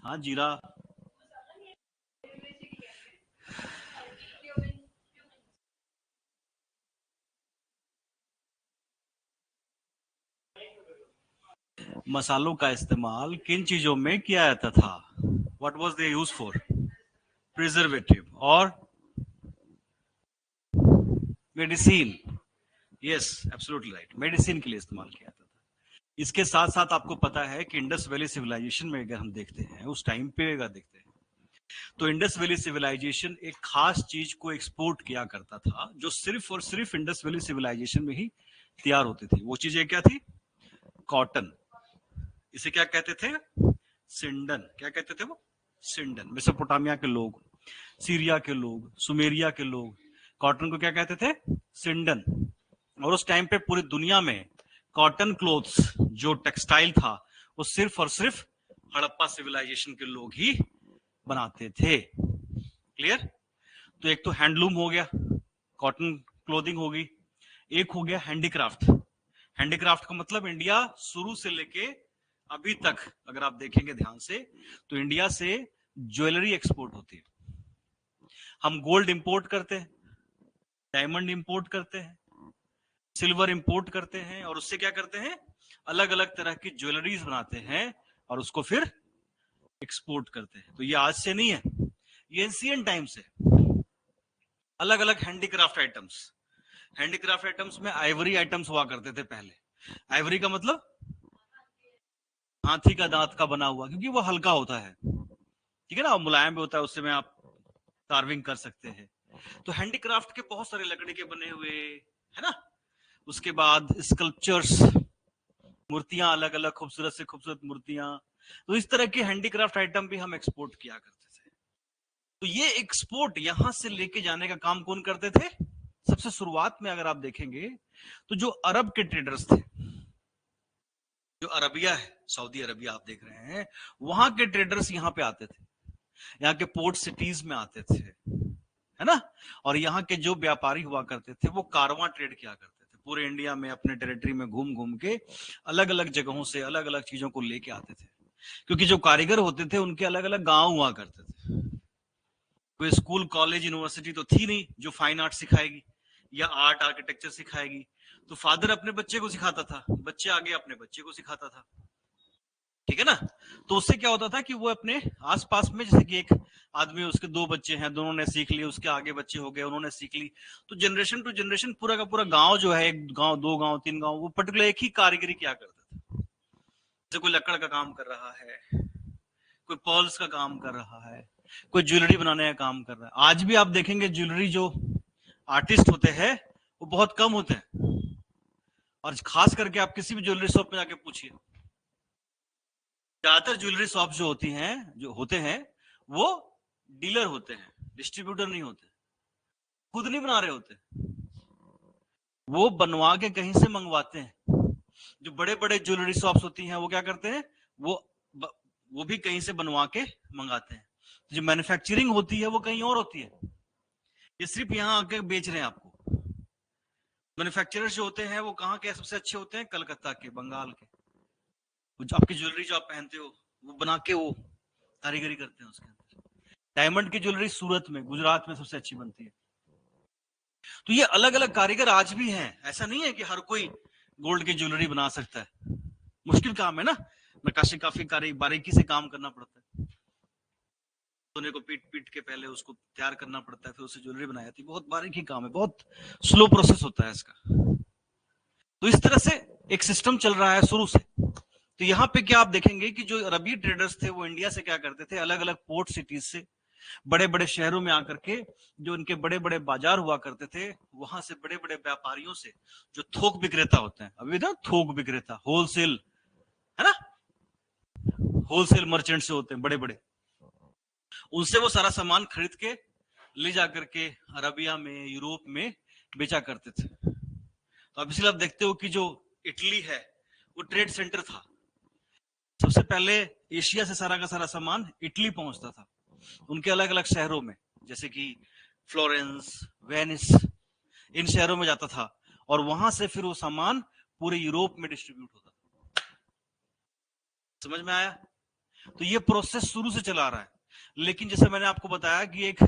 हाँ जीरा। मसालों का इस्तेमाल किन चीजों में किया जाता था? What was they use for? Preservative और medicine. Yes, absolutely right, medicine के लिए इस्तेमाल किया जाता था। इसके साथ साथ आपको पता है कि इंडस वैली सिविलाइजेशन में अगर हम देखते हैं, उस टाइम पे अगर देखते हैं, तो इंडस वैली सिविलाइजेशन एक खास चीज को एक्सपोर्ट किया करता था जो सिर्फ और सिर्फ इंडस वैली सिविलाइजेशन में ही तैयार होती थी। वो चीजें क्या थी? कॉटन। इसे क्या कहते थे? सिंडन। क्या कहते थे वो? सिंडन। मेसोपोटामिया के लोग, सीरिया के लोग, सुमेरिया के लोग कॉटन को क्या कहते थे? सिंडन। और उस टाइम पे पूरी दुनिया में कॉटन क्लोथ्स जो टेक्सटाइल था वो सिर्फ और सिर्फ हड़प्पा सिविलाइजेशन के लोग ही बनाते थे। क्लियर? तो एक तो हैंडलूम हो गया, कॉटन क्लोथिंग होगी, एक हो गया हैंडीक्राफ्ट। हैंडीक्राफ्ट का मतलब इंडिया शुरू से लेके अभी तक अगर आप देखेंगे ध्यान से तो इंडिया से ज्वेलरी एक्सपोर्ट होती है। हम गोल्ड इंपोर्ट करते हैं, डायमंड इंपोर्ट करते हैं, सिल्वर इंपोर्ट करते हैं और उससे क्या करते हैं? अलग अलग तरह की ज्वेलरीज बनाते हैं और उसको फिर एक्सपोर्ट करते हैं। तो ये आज से नहीं है, ये एंशिएंट टाइम से। अलग अलग हैंडीक्राफ्ट आइटम्स, हैंडीक्राफ्ट आइटम्स में आइवरी आइटम्स हुआ करते थे पहले। आइवरी का मतलब हाथी का दांत का बना हुआ, क्योंकि वो हल्का होता है, ठीक है ना, मुलायम भी होता है, उससे में आप कार्विंग कर सकते हैं। तो हैंडीक्राफ्ट के बहुत सारे लकड़ी के बने हुए, है ना। उसके बाद स्कल्पचर्स, मूर्तियां, अलग अलग खूबसूरत से खूबसूरत मूर्तियां। तो इस तरह के हैंडीक्राफ्ट आइटम भी हम एक्सपोर्ट किया करते थे। तो ये एक्सपोर्ट यहां से लेके जाने का काम कौन करते थे? सबसे शुरुआत में अगर आप देखेंगे तो जो अरब के ट्रेडर्स थे, जो अरबिया है, सऊदी अरबिया आप देख रहे हैं, वहां के ट्रेडर्स यहाँ पे आते थे, यहाँ के पोर्ट सिटीज में आते थे, है ना। और यहाँ के जो व्यापारी हुआ करते थे वो कारवां ट्रेड किया करते थे, पूरे इंडिया में अपने टेरिटरी में घूम घूम के अलग अलग जगहों से अलग अलग चीजों को लेके आते थे। क्योंकि जो कारीगर होते थे उनके अलग अलग गांव हुआ करते थे। कोई स्कूल कॉलेज यूनिवर्सिटी तो थी नहीं जो फाइन आर्ट सिखाएगी या आर्ट आर्किटेक्चर सिखाएगी। तो फादर अपने बच्चे को सिखाता था, बच्चे आगे अपने बच्चे को सिखाता था, ठीक है ना। तो उससे क्या होता था कि वो अपने आसपास में, जैसे कि एक आदमी, उसके दो बच्चे हैं, दोनों ने सीख ली, उसके आगे बच्चे हो गए, उन्होंने सीख ली। तो जनरेशन टू जनरेशन पूरा का पूरा गांव जो है, एक गांव, दो गांव, तीन गांव, वो पर्टिकुलर एक ही कारीगरी क्या करता था। जैसे कोई लकड़ का काम कर रहा है, कोई पर्ल्स का काम कर रहा है, कोई ज्वेलरी बनाने का काम कर रहा है। आज भी आप देखेंगे ज्वेलरी जो आर्टिस्ट होते हैं वो बहुत कम होते हैं, और खास करके आप किसी भी ज्वेलरी शॉप में जाके पूछिए, ज्यादातर ज्वेलरी शॉप जो होती हैं, जो होते हैं, वो डीलर होते हैं, डिस्ट्रीब्यूटर नहीं होते, खुद नहीं बना रहे होते, वो बनवा के कहीं से मंगवाते हैं। जो बड़े बड़े ज्वेलरी शॉप्स होती हैं वो क्या करते हैं, वो वो भी कहीं से बनवा के मंगाते हैं। जो मैन्युफैक्चरिंग होती है वो कहीं और होती है, ये सिर्फ यहाँ आके बेच रहे हैं आपको। मैन्युफैक्चरर्स जो होते हैं वो कहाँ के सबसे अच्छे होते हैं? कलकत्ता के, बंगाल के। जो आपकी ज्वेलरी जो आप पहनते हो वो बना के वो कारीगरी करते हैं उसके अंदर। डायमंड की ज्वेलरी सूरत में, गुजरात में सबसे अच्छी बनती है। तो ये अलग अलग कारीगर आज भी हैं, ऐसा नहीं है कि हर कोई गोल्ड की ज्वेलरी बना सकता है। मुश्किल काम है ना, नक्काशी काफी बारीकी से काम करना पड़ता है, सोने को पीट पीट के पहले उसको तैयार करना पड़ता है, फिर उससे ज्वेलरी बनाई जाती है। बहुत बारीकी काम है, बहुत स्लो प्रोसेस होता है इसका। तो इस तरह से एक सिस्टम चल रहा है शुरू से। तो यहाँ पे क्या आप देखेंगे कि जो अरबी ट्रेडर्स थे वो इंडिया से क्या करते थे, अलग अलग पोर्ट सिटीज से, बड़े बड़े शहरों में आकर के, जो उनके बड़े बड़े बाजार हुआ करते थे, वहां से बड़े बड़े व्यापारियों से, जो थोक विक्रेता होते हैं, अभी ना थोक विक्रेता, होलसेल, है ना, होलसेल मर्चेंट से होते हैं बड़े बड़े, उनसे वो सारा सामान खरीद के ले जाकर के अरबिया में, यूरोप में बेचा करते थे। तो अब इसलिए आप देखते हो कि जो इटली है वो ट्रेड सेंटर था। सबसे पहले एशिया से सारा का सारा सामान इटली पहुंचता था, उनके अलग अलग शहरों में, जैसे कि फ्लोरेंस, वेनिस, इन शहरों में जाता था, और वहां से फिर वो सामान पूरे यूरोप में डिस्ट्रीब्यूट होता था। समझ में आया? तो ये प्रोसेस शुरू से चला रहा है, लेकिन जैसे मैंने आपको बताया कि एक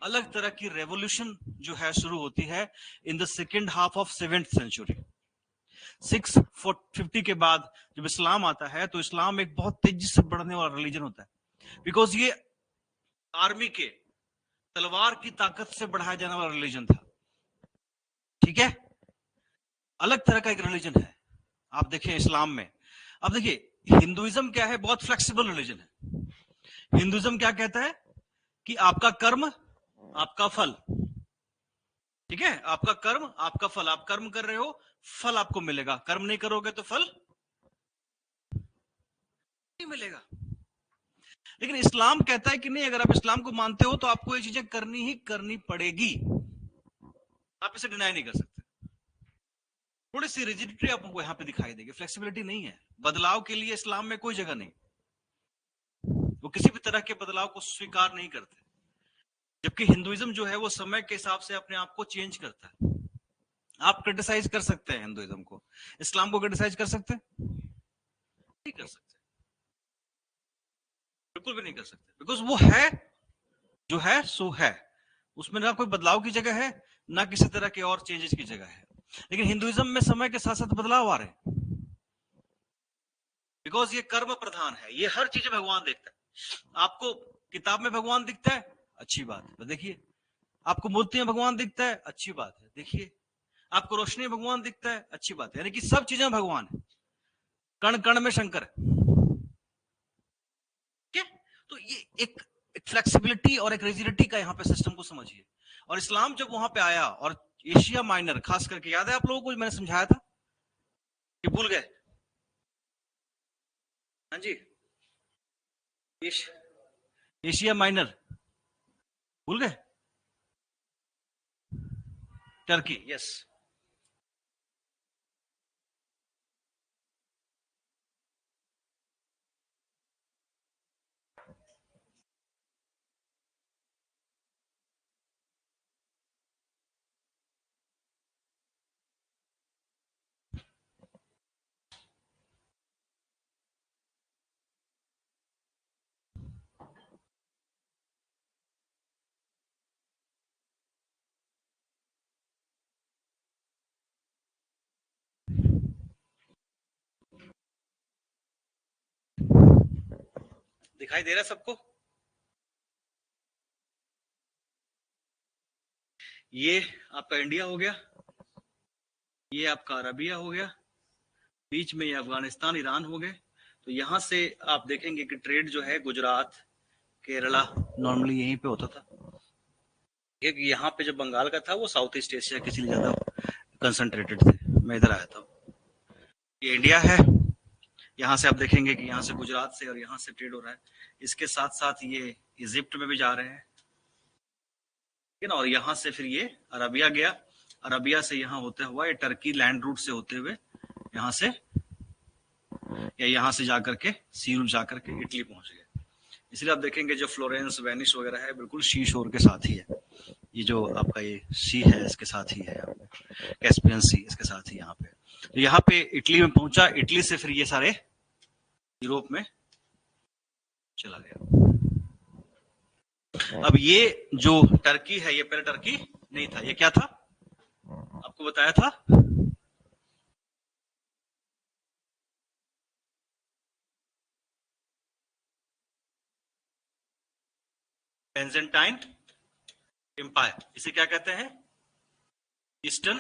अलग तरह की रेवोल्यूशन जो है शुरू होती है in the second half of 7th century. 650 के बाद जब इस्लाम आता है तो इस्लाम एक बहुत तेजी से बढ़ने वाला रिलीजन होता है, बिकॉज ये आर्मी के तलवार की ताकत से बढ़ाया जाने वाला रिलीजन था। ठीक है, अलग तरह का एक रिलीजन है। आप देखिए इस्लाम में, अब देखिए हिंदुइज्म क्या है, बहुत फ्लेक्सिबल रिलीजन है। हिंदुइज्म क्या कहता है कि आपका कर्म आपका फल। ठीक है, आपका कर्म आपका फल, आप कर्म कर रहे हो फल आपको मिलेगा, कर्म नहीं करोगे तो फल नहीं मिलेगा। लेकिन इस्लाम कहता है कि नहीं, अगर आप इस्लाम को मानते हो तो आपको ये चीजें करनी ही करनी पड़ेगी, आप इसे डिनाई नहीं कर सकते। थोड़ी सी रिजिडिटी आपको यहाँ पे दिखाई देगी, फ्लेक्सिबिलिटी नहीं है। बदलाव के लिए इस्लाम में कोई जगह नहीं, वो किसी भी तरह के बदलाव को स्वीकार नहीं करते। जबकि हिंदुइज्म जो है वो समय के हिसाब से अपने आप को चेंज करता है। आप क्रिटिसाइज कर सकते हैं हिंदुइज्म को, इस्लाम को क्रिटिसाइज कर सकते हैं? नहीं कर सकते, बिल्कुल भी नहीं कर सकते, बिकॉज वो है जो है सो है, उसमें ना कोई बदलाव की जगह है ना किसी तरह के और चेंजेस की जगह है। लेकिन हिंदुइज्म में समय के साथ साथ बदलाव आ रहे हैं, बिकॉज ये कर्म प्रधान है, ये हर चीज भगवान देखता है। आपको किताब में भगवान दिखता है, अच्छी बात है, देखिए। आपको मूर्ति में भगवान दिखता है, अच्छी बात है, देखिए। आपको रोशनी में भगवान दिखता है, अच्छी बात है, यानी कि सब चीजें भगवान है, कण कण में शंकर है। ठीक है, तो ये एक फ्लेक्सिबिलिटी और एक रिजिडिटी का यहाँ पे सिस्टम को समझिए। और इस्लाम जब वहां पे आया, और एशिया माइनर खास करके, याद है आप लोगों को मैंने समझाया था कि भूल गए? हाँ जी, एशिया माइनर भूल गए? Turkey, yes. दिखाई दे रहा है सबको? ये आपका इंडिया हो गया, ये आपका अरबिया हो गया, बीच में ये अफगानिस्तान ईरान हो गए। तो यहां से आप देखेंगे कि ट्रेड जो है गुजरात केरला नॉर्मली यहीं पे होता था, क्योंकि यहाँ पे जो बंगाल का था वो साउथ ईस्ट एशिया के लिए ज्यादा कंसंट्रेटेड थे। मैं इधर आया था, ये इंडिया है। यहाँ से आप देखेंगे कि यहाँ से गुजरात से और यहाँ से ट्रेड हो रहा है, इसके साथ साथ ये इजिप्ट में भी जा रहे हैं, ठीक है ना। और यहाँ से फिर ये अरबिया गया, अरबिया से यहाँ होते हुआ ये टर्की लैंड रूट से होते हुए यहाँ से, या यहाँ से जाकर के सी रूट जाकर के इटली पहुंच गए। इसलिए आप देखेंगे जो फ्लोरेंस वेनिस वगैरह है बिल्कुल सी शोर के साथ ही है। ये जो आपका ये सी है इसके साथ ही है, कैस्पियन सी इसके साथ ही यहाँ पे। तो यहाँ पे इटली में पहुंचा, इटली से फिर ये सारे यूरोप में चला गया। अब ये जो टर्की है, ये पहले टर्की नहीं था, ये क्या था आपको बताया था? बेंजेंटाइन एम्पायर, इसे क्या कहते हैं? Eastern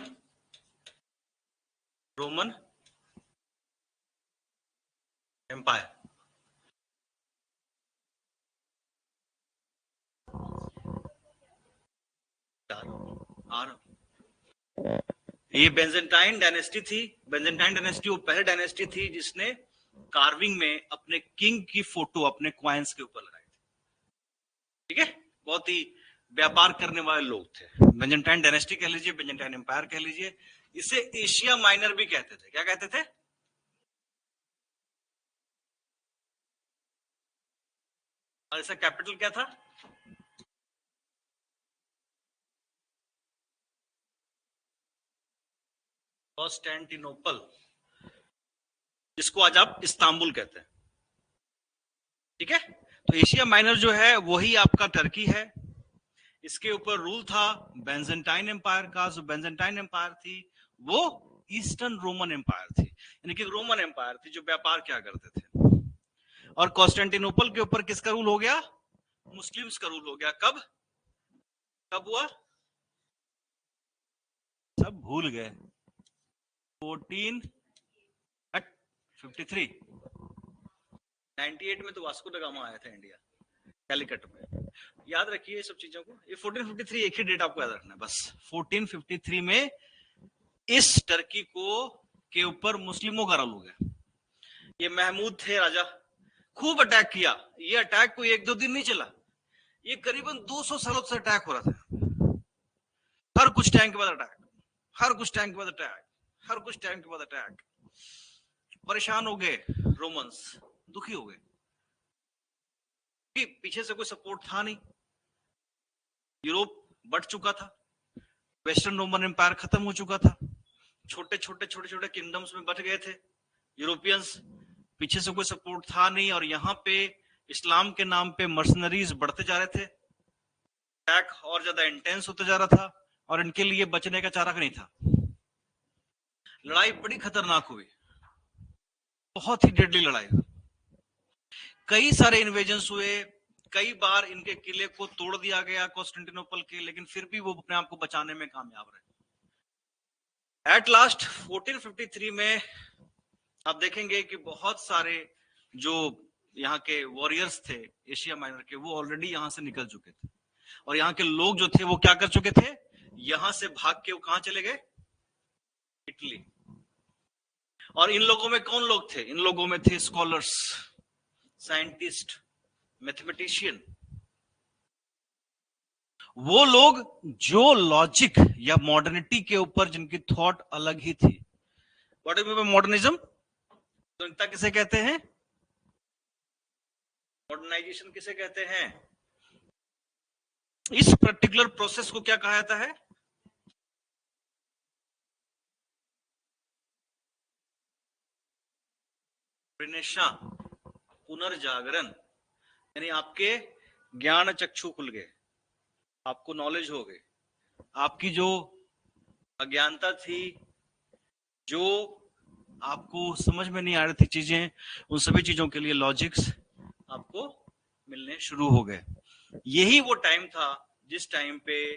Roman Empire. और ये बेंजेंटाइन डायनेस्टी थी। बेंजेंटाइन डायनेस्टी वो पहले डायनेस्टी थी जिसने कार्विंग में अपने किंग की फोटो अपने क्वाइंस के ऊपर लगाई थी। ठीक है, बहुत ही व्यापार करने वाले लोग थे। बेंजेंटाइन डायनेस्टी कह लीजिए, बेंजेंटाइन एम्पायर कह लीजिए, इसे एशिया माइनर भी कहते थे। क्या कहते थे? और इसका कैपिटल क्या था? कॉन्स्टेंटिनोपल, जिसको आज आप इस्तांबुल कहते हैं। ठीक है, तो एशिया माइनर जो है वही आपका टर्की है। इसके ऊपर रूल था बेंजेंटाइन एम्पायर का। जो बेंजेंटाइन एम्पायर थी वो ईस्टर्न रोमन एम्पायर थी, यानी कि रोमन एम्पायर थी जो व्यापार क्या करते थे। और कॉन्स्टेंटिनोपल के ऊपर किसका रूल हो गया? मुस्लिम्स का रूल हो गया। कब कब हुआ? सब भूल गए। 1453 98 में तो वास्को ड गामा आया था इंडिया, कैलिकट में। याद रखिए सब चीजों को। ये 1453 एक ही डेट आपको याद रखना है बस। 1453 में इस टर्की को के ऊपर मुस्लिमों का रूल हो गया। ये महमूद थे राजा, खूब अटैक किया। ये अटैक कोई एक दो दिन नहीं चला, ये करीबन 200 सालों से अटैक हो रहा था। हर कुछ टाइम के बाद अटैक, हर कुछ टाइम के बाद अटैक, हर कुछ टाइम के बाद अटैक। परेशान हो गए रोमन्स, दुखी हो गए कि पीछे से कोई सपोर्ट था नहीं। यूरोप बढ़ चुका था, वेस्टर्न रोमन एम्पायर खत्म हो चुका था, छोटे छोटे किंगडम्स में बट गए थे यूरोपियंस। पीछे से कोई सपोर्ट था नहीं, और यहाँ पे इस्लाम के नाम पे मर्सनरीज बढ़ते जा रहे थे, अटैक और ज्यादा इंटेंस होते जा रहा था, और इनके लिए बचने का चारा नहीं था। लड़ाई बड़ी खतरनाक हुई, बहुत ही डेडली लड़ाई। कई सारे इन्वेजन्स हुए, कई बार इनके किले को तोड़ दिया गया कॉन्स्टेंटिनोपल के, लेकिन फिर भी वो अपने आप को बचाने में कामयाब रहे। एट लास्ट 1453 में आप देखेंगे कि बहुत सारे जो यहाँ के वॉरियर्स थे एशिया माइनर के, वो ऑलरेडी यहाँ से निकल चुके थे, और यहाँ के लोग जो थे वो क्या कर चुके थे, यहां से भाग के वो कहां चले गए? इटली। और इन लोगों में कौन लोग थे? इन लोगों में थे स्कॉलर्स, साइंटिस्ट, मैथमेटिशियन, वो लोग जो लॉजिक या मॉडर्निटी के ऊपर जिनकी थॉट अलग ही थी। What is modernism? किसे कहते हैं? मॉडर्नाइजेशन किसे कहते हैं? इस पर्टिकुलर प्रोसेस को क्या कहा जाता है? रिनेशा, पुनर्जागरण। यानी आपके ज्ञान चक्षु खुल गए, आपको नॉलेज हो गई, आपकी जो अज्ञानता थी, जो आपको समझ में नहीं आ रही थी चीजें, उन सभी चीजों के लिए लॉजिक्स आपको मिलने शुरू हो गए। यही वो टाइम था जिस टाइम पे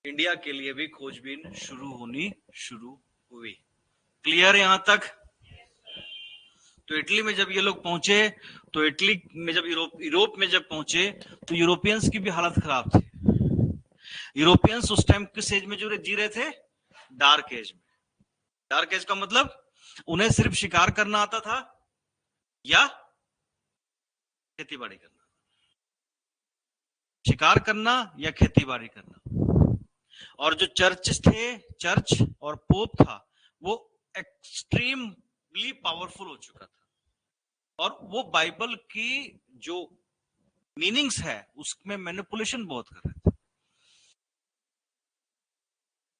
इंडिया के लिए भी खोजबीन शुरू होनी शुरू हुई। क्लियर यहां तक? तो इटली में जब ये लोग पहुंचे, तो इटली में जब यूरोप में जब पहुंचे, तो यूरोपियंस की भी हालत खराब थी। यूरोपियंस उस टाइम किस एज में जी रहे थे? डार्क एज में। डार्क एज का मतलब उन्हें सिर्फ शिकार करना आता था या खेती बाड़ी करना। शिकार करना या खेती बाड़ी करना। और जो चर्च थे, चर्च और पोप था, वो एक्सट्रीमली पावरफुल हो चुका था, और वो बाइबल की जो मीनिंग्स है उसमें मैनिपुलेशन बहुत कर रहे थे।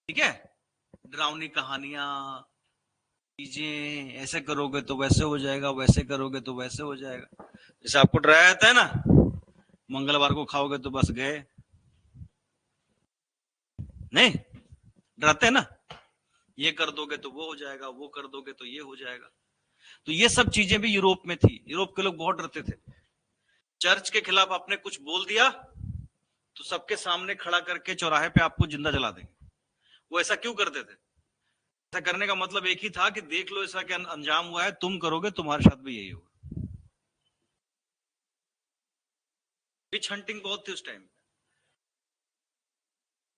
ठीक है, डरावनी कहानियां, चीजें, ऐसे करोगे तो वैसे हो जाएगा, वैसे करोगे तो वैसे हो जाएगा। जैसे आपको डराया जाता है ना, मंगलवार को खाओगे तो बस गए, नहीं डराते हैं ना, ये कर दोगे तो वो हो जाएगा, वो कर दोगे तो ये हो जाएगा। तो ये सब चीजें भी यूरोप में थी। यूरोप के लोग बहुत डरते थे। चर्च के खिलाफ आपने कुछ बोल दिया तो सबके सामने खड़ा करके चौराहे पे आपको जिंदा जला देंगे। वो ऐसा क्यों करते थे? ऐसा करने का मतलब एक ही था कि देख लो इसका क्या अंजाम हुआ है, तुम करोगे तुम्हारे साथ भी यही होगा। विच हंटिंग बहुत थी उस टाइम।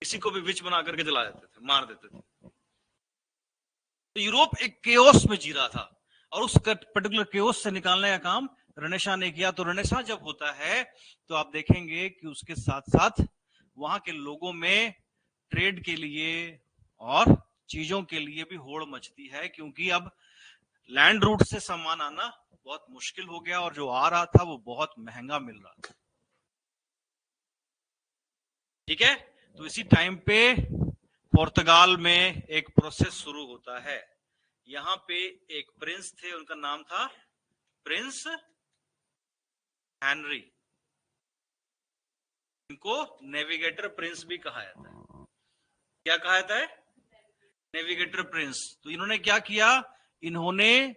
किसी को भी विच बना करके जला देते थे, मार देते थे। तो यूरोप एक केओस में जी रहा था, और उस पर्टिकुलर केओस से निकालने का काम रेनेसां ने किया। तो रेनेसां जब होता है तो आप देखेंगे कि उसके साथ साथ वहां के लोगों में ट्रेड के लिए और चीजों के लिए भी होड़ मचती है, क्योंकि अब लैंड रूट से सामान आना बहुत मुश्किल हो गया, और जो आ रहा था वो बहुत महंगा मिल रहा था। ठीक है, तो इसी टाइम पे पुर्तगाल में एक प्रोसेस शुरू होता है। यहां पे एक प्रिंस थे, उनका नाम था प्रिंस हेनरी, इनको नेविगेटर प्रिंस भी कहा जाता है। क्या कहा जाता है? Navigator Prince. तो इन्होंने क्या किया, इन्होंने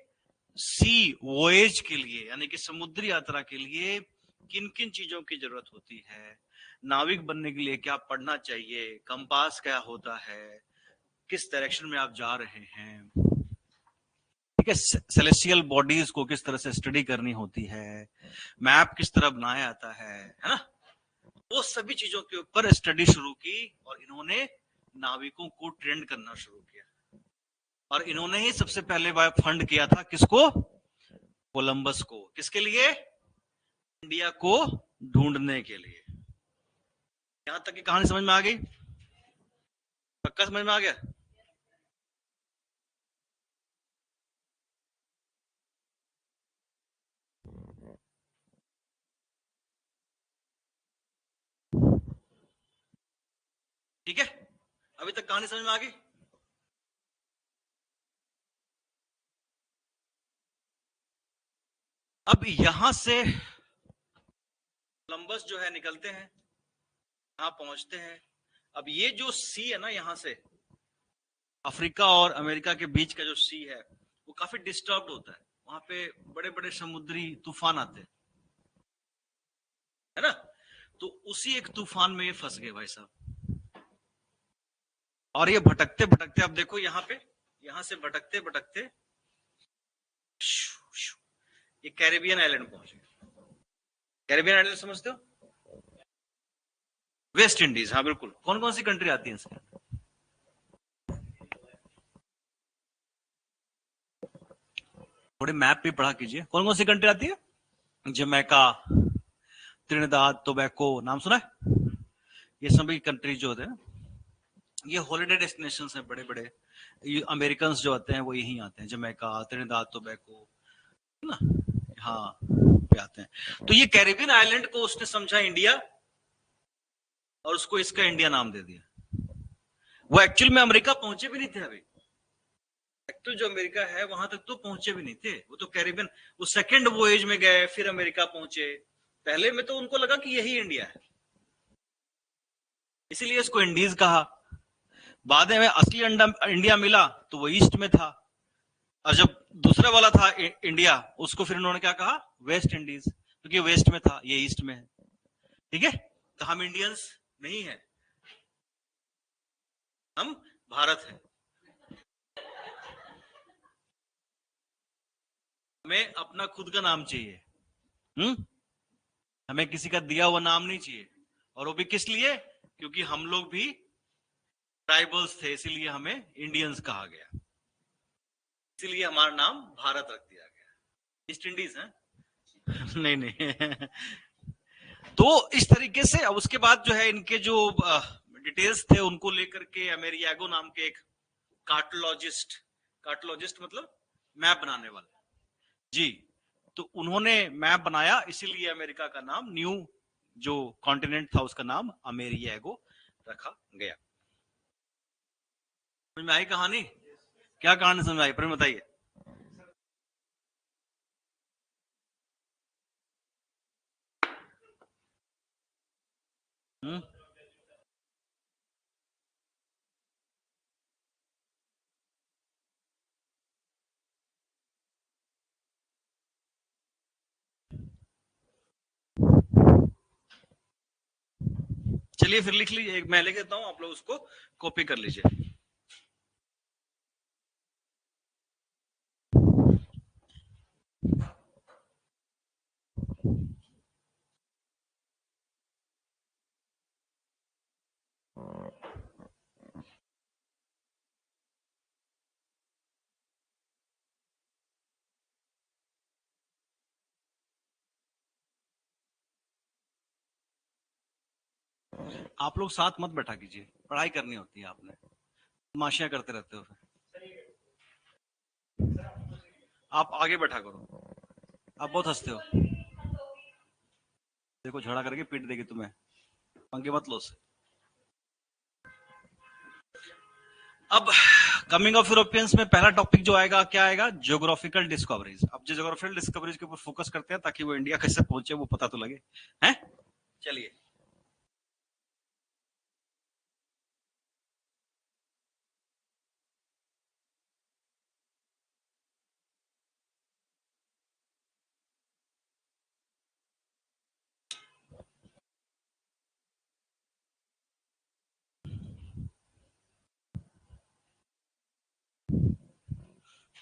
सी वोएज के लिए यानी कि समुद्री यात्रा के लिए किन किन चीजों की जरूरत होती है, नाविक बनने के लिए क्या पढ़ना चाहिए, कंपास क्या होता है, किस डायरेक्शन में आप जा रहे हैं, ठीक है, सेलेस्टियल बॉडीज को किस तरह से स्टडी करनी होती है, मैप किस तरह बनाया जाता है ना, वो सभी चीजों के ऊपर स्टडी शुरू की और इन्होंने नाविकों को ट्रेंड करना शुरू किया। और इन्होंने ही सबसे पहले फंड किया था किसको? कोलंबस को। किसके लिए? इंडिया को ढूंढने के लिए। यहां तक की कहानी समझ में आ गई? पक्का समझ में आ गया? ठीक है, अभी तक कहानी समझ में आ गई? अब यहां से कोलंबस जो है निकलते हैं, यहां पहुंचते हैं। अब ये जो सी है ना, यहां से अफ्रीका और अमेरिका के बीच का जो सी है वो काफी डिस्टर्ब होता है। वहां पे बड़े बड़े समुद्री तूफान आते हैं, है ना। तो उसी एक तूफान में ये फंस गए भाई साहब। और ये भटकते भटकते, अब देखो यहां पे, यहां से भटकते भटकते ये कैरेबियन आइलैंड पहुंच गए। कैरेबियन आइलैंड समझते हो? वेस्ट इंडीज, हाँ बिल्कुल। कौन कौन सी कंट्री आती है इसके? थोड़े मैप पे पढ़ा कीजिए, कौन कौन सी कंट्री आती है? जमैका, त्रिनिदाद टोबैको, नाम सुना है? ये सभी कंट्री जो होते हैं, ये हॉलिडे डेस्टिनेशन है बड़े बड़े। अमेरिकन जो आते हैं वो यहीं आते हैं, जमैका, त्रिनिदाद टोबैको, है ना, हाँ पे आते हैं। तो ये कैरेबियन आइलैंड को उसने समझा इंडिया और उसको इसका इंडिया नाम दे दिया। वो एक्चुअल में अमेरिका पहुंचे भी नहीं थे अभी। एक्चुअल जो अमेरिका है वहां तक तो पहुंचे भी नहीं थे, वो तो कैरेबियन, वो सेकंड वोएज में गए फिर अमेरिका पहुंचे। पहले में तो उनको लगा कि यही इंडिया है, इसीलिए इसको इंडीज कहा। बाद में असली इंडिया मिला तो वो ईस्ट में था, और जब दूसरा वाला था इंडिया, उसको फिर उन्होंने क्या कहा? वेस्ट इंडीज, क्योंकि वेस्ट में था, ये ईस्ट में है। ठीक है, तो हम इंडियंस नहीं है, हम भारत है। हमें अपना खुद का नाम चाहिए, हमें किसी का दिया हुआ नाम नहीं चाहिए। और वो भी किस लिए? क्योंकि हम लोग भी ट्राइबल्स थे, इसीलिए हमें इंडियंस कहा गया, इसीलिए हमारा नाम भारत रख दिया गया। ईस्ट इंडीज है नहीं नहीं तो इस तरीके से अब उसके बाद जो है इनके जो डिटेल्स थे उनको लेकर के अमेरियागो नाम के एक कार्टोलॉजिस्ट, कार्टोलॉजिस्ट मतलब मैप बनाने वाले, जी, तो उन्होंने मैप बनाया, इसीलिए अमेरिका का नाम, न्यू जो कॉन्टिनेंट था उसका नाम अमेरियागो रखा गया। समझ में आई कहानी? क्या कहानी समझ में आई, पर बताइए। चलिए फिर लिख लीजिए, मैं लिख देता हूं, आप लोग उसको कॉपी कर लीजिए। आप लोग साथ मत बैठा कीजिए, पढ़ाई करनी होती है, आपने तमाशियां करते रहते हो। आप आगे बैठा करो, आप बहुत हंसते हो, देखो झगड़ा करके पीट देगी तुम्हें, पंगे मत लो उससे। अब कमिंग ऑफ यूरोपियंस में पहला टॉपिक जो आएगा क्या आएगा, ज्योग्राफिकल डिस्कवरीज। अब जो ज्योग्राफिकल डिस्कवरीज के ऊपर फोकस करते हैं ताकि वो इंडिया कैसे पहुंचे वो पता तो लगे, हैं? चलिए,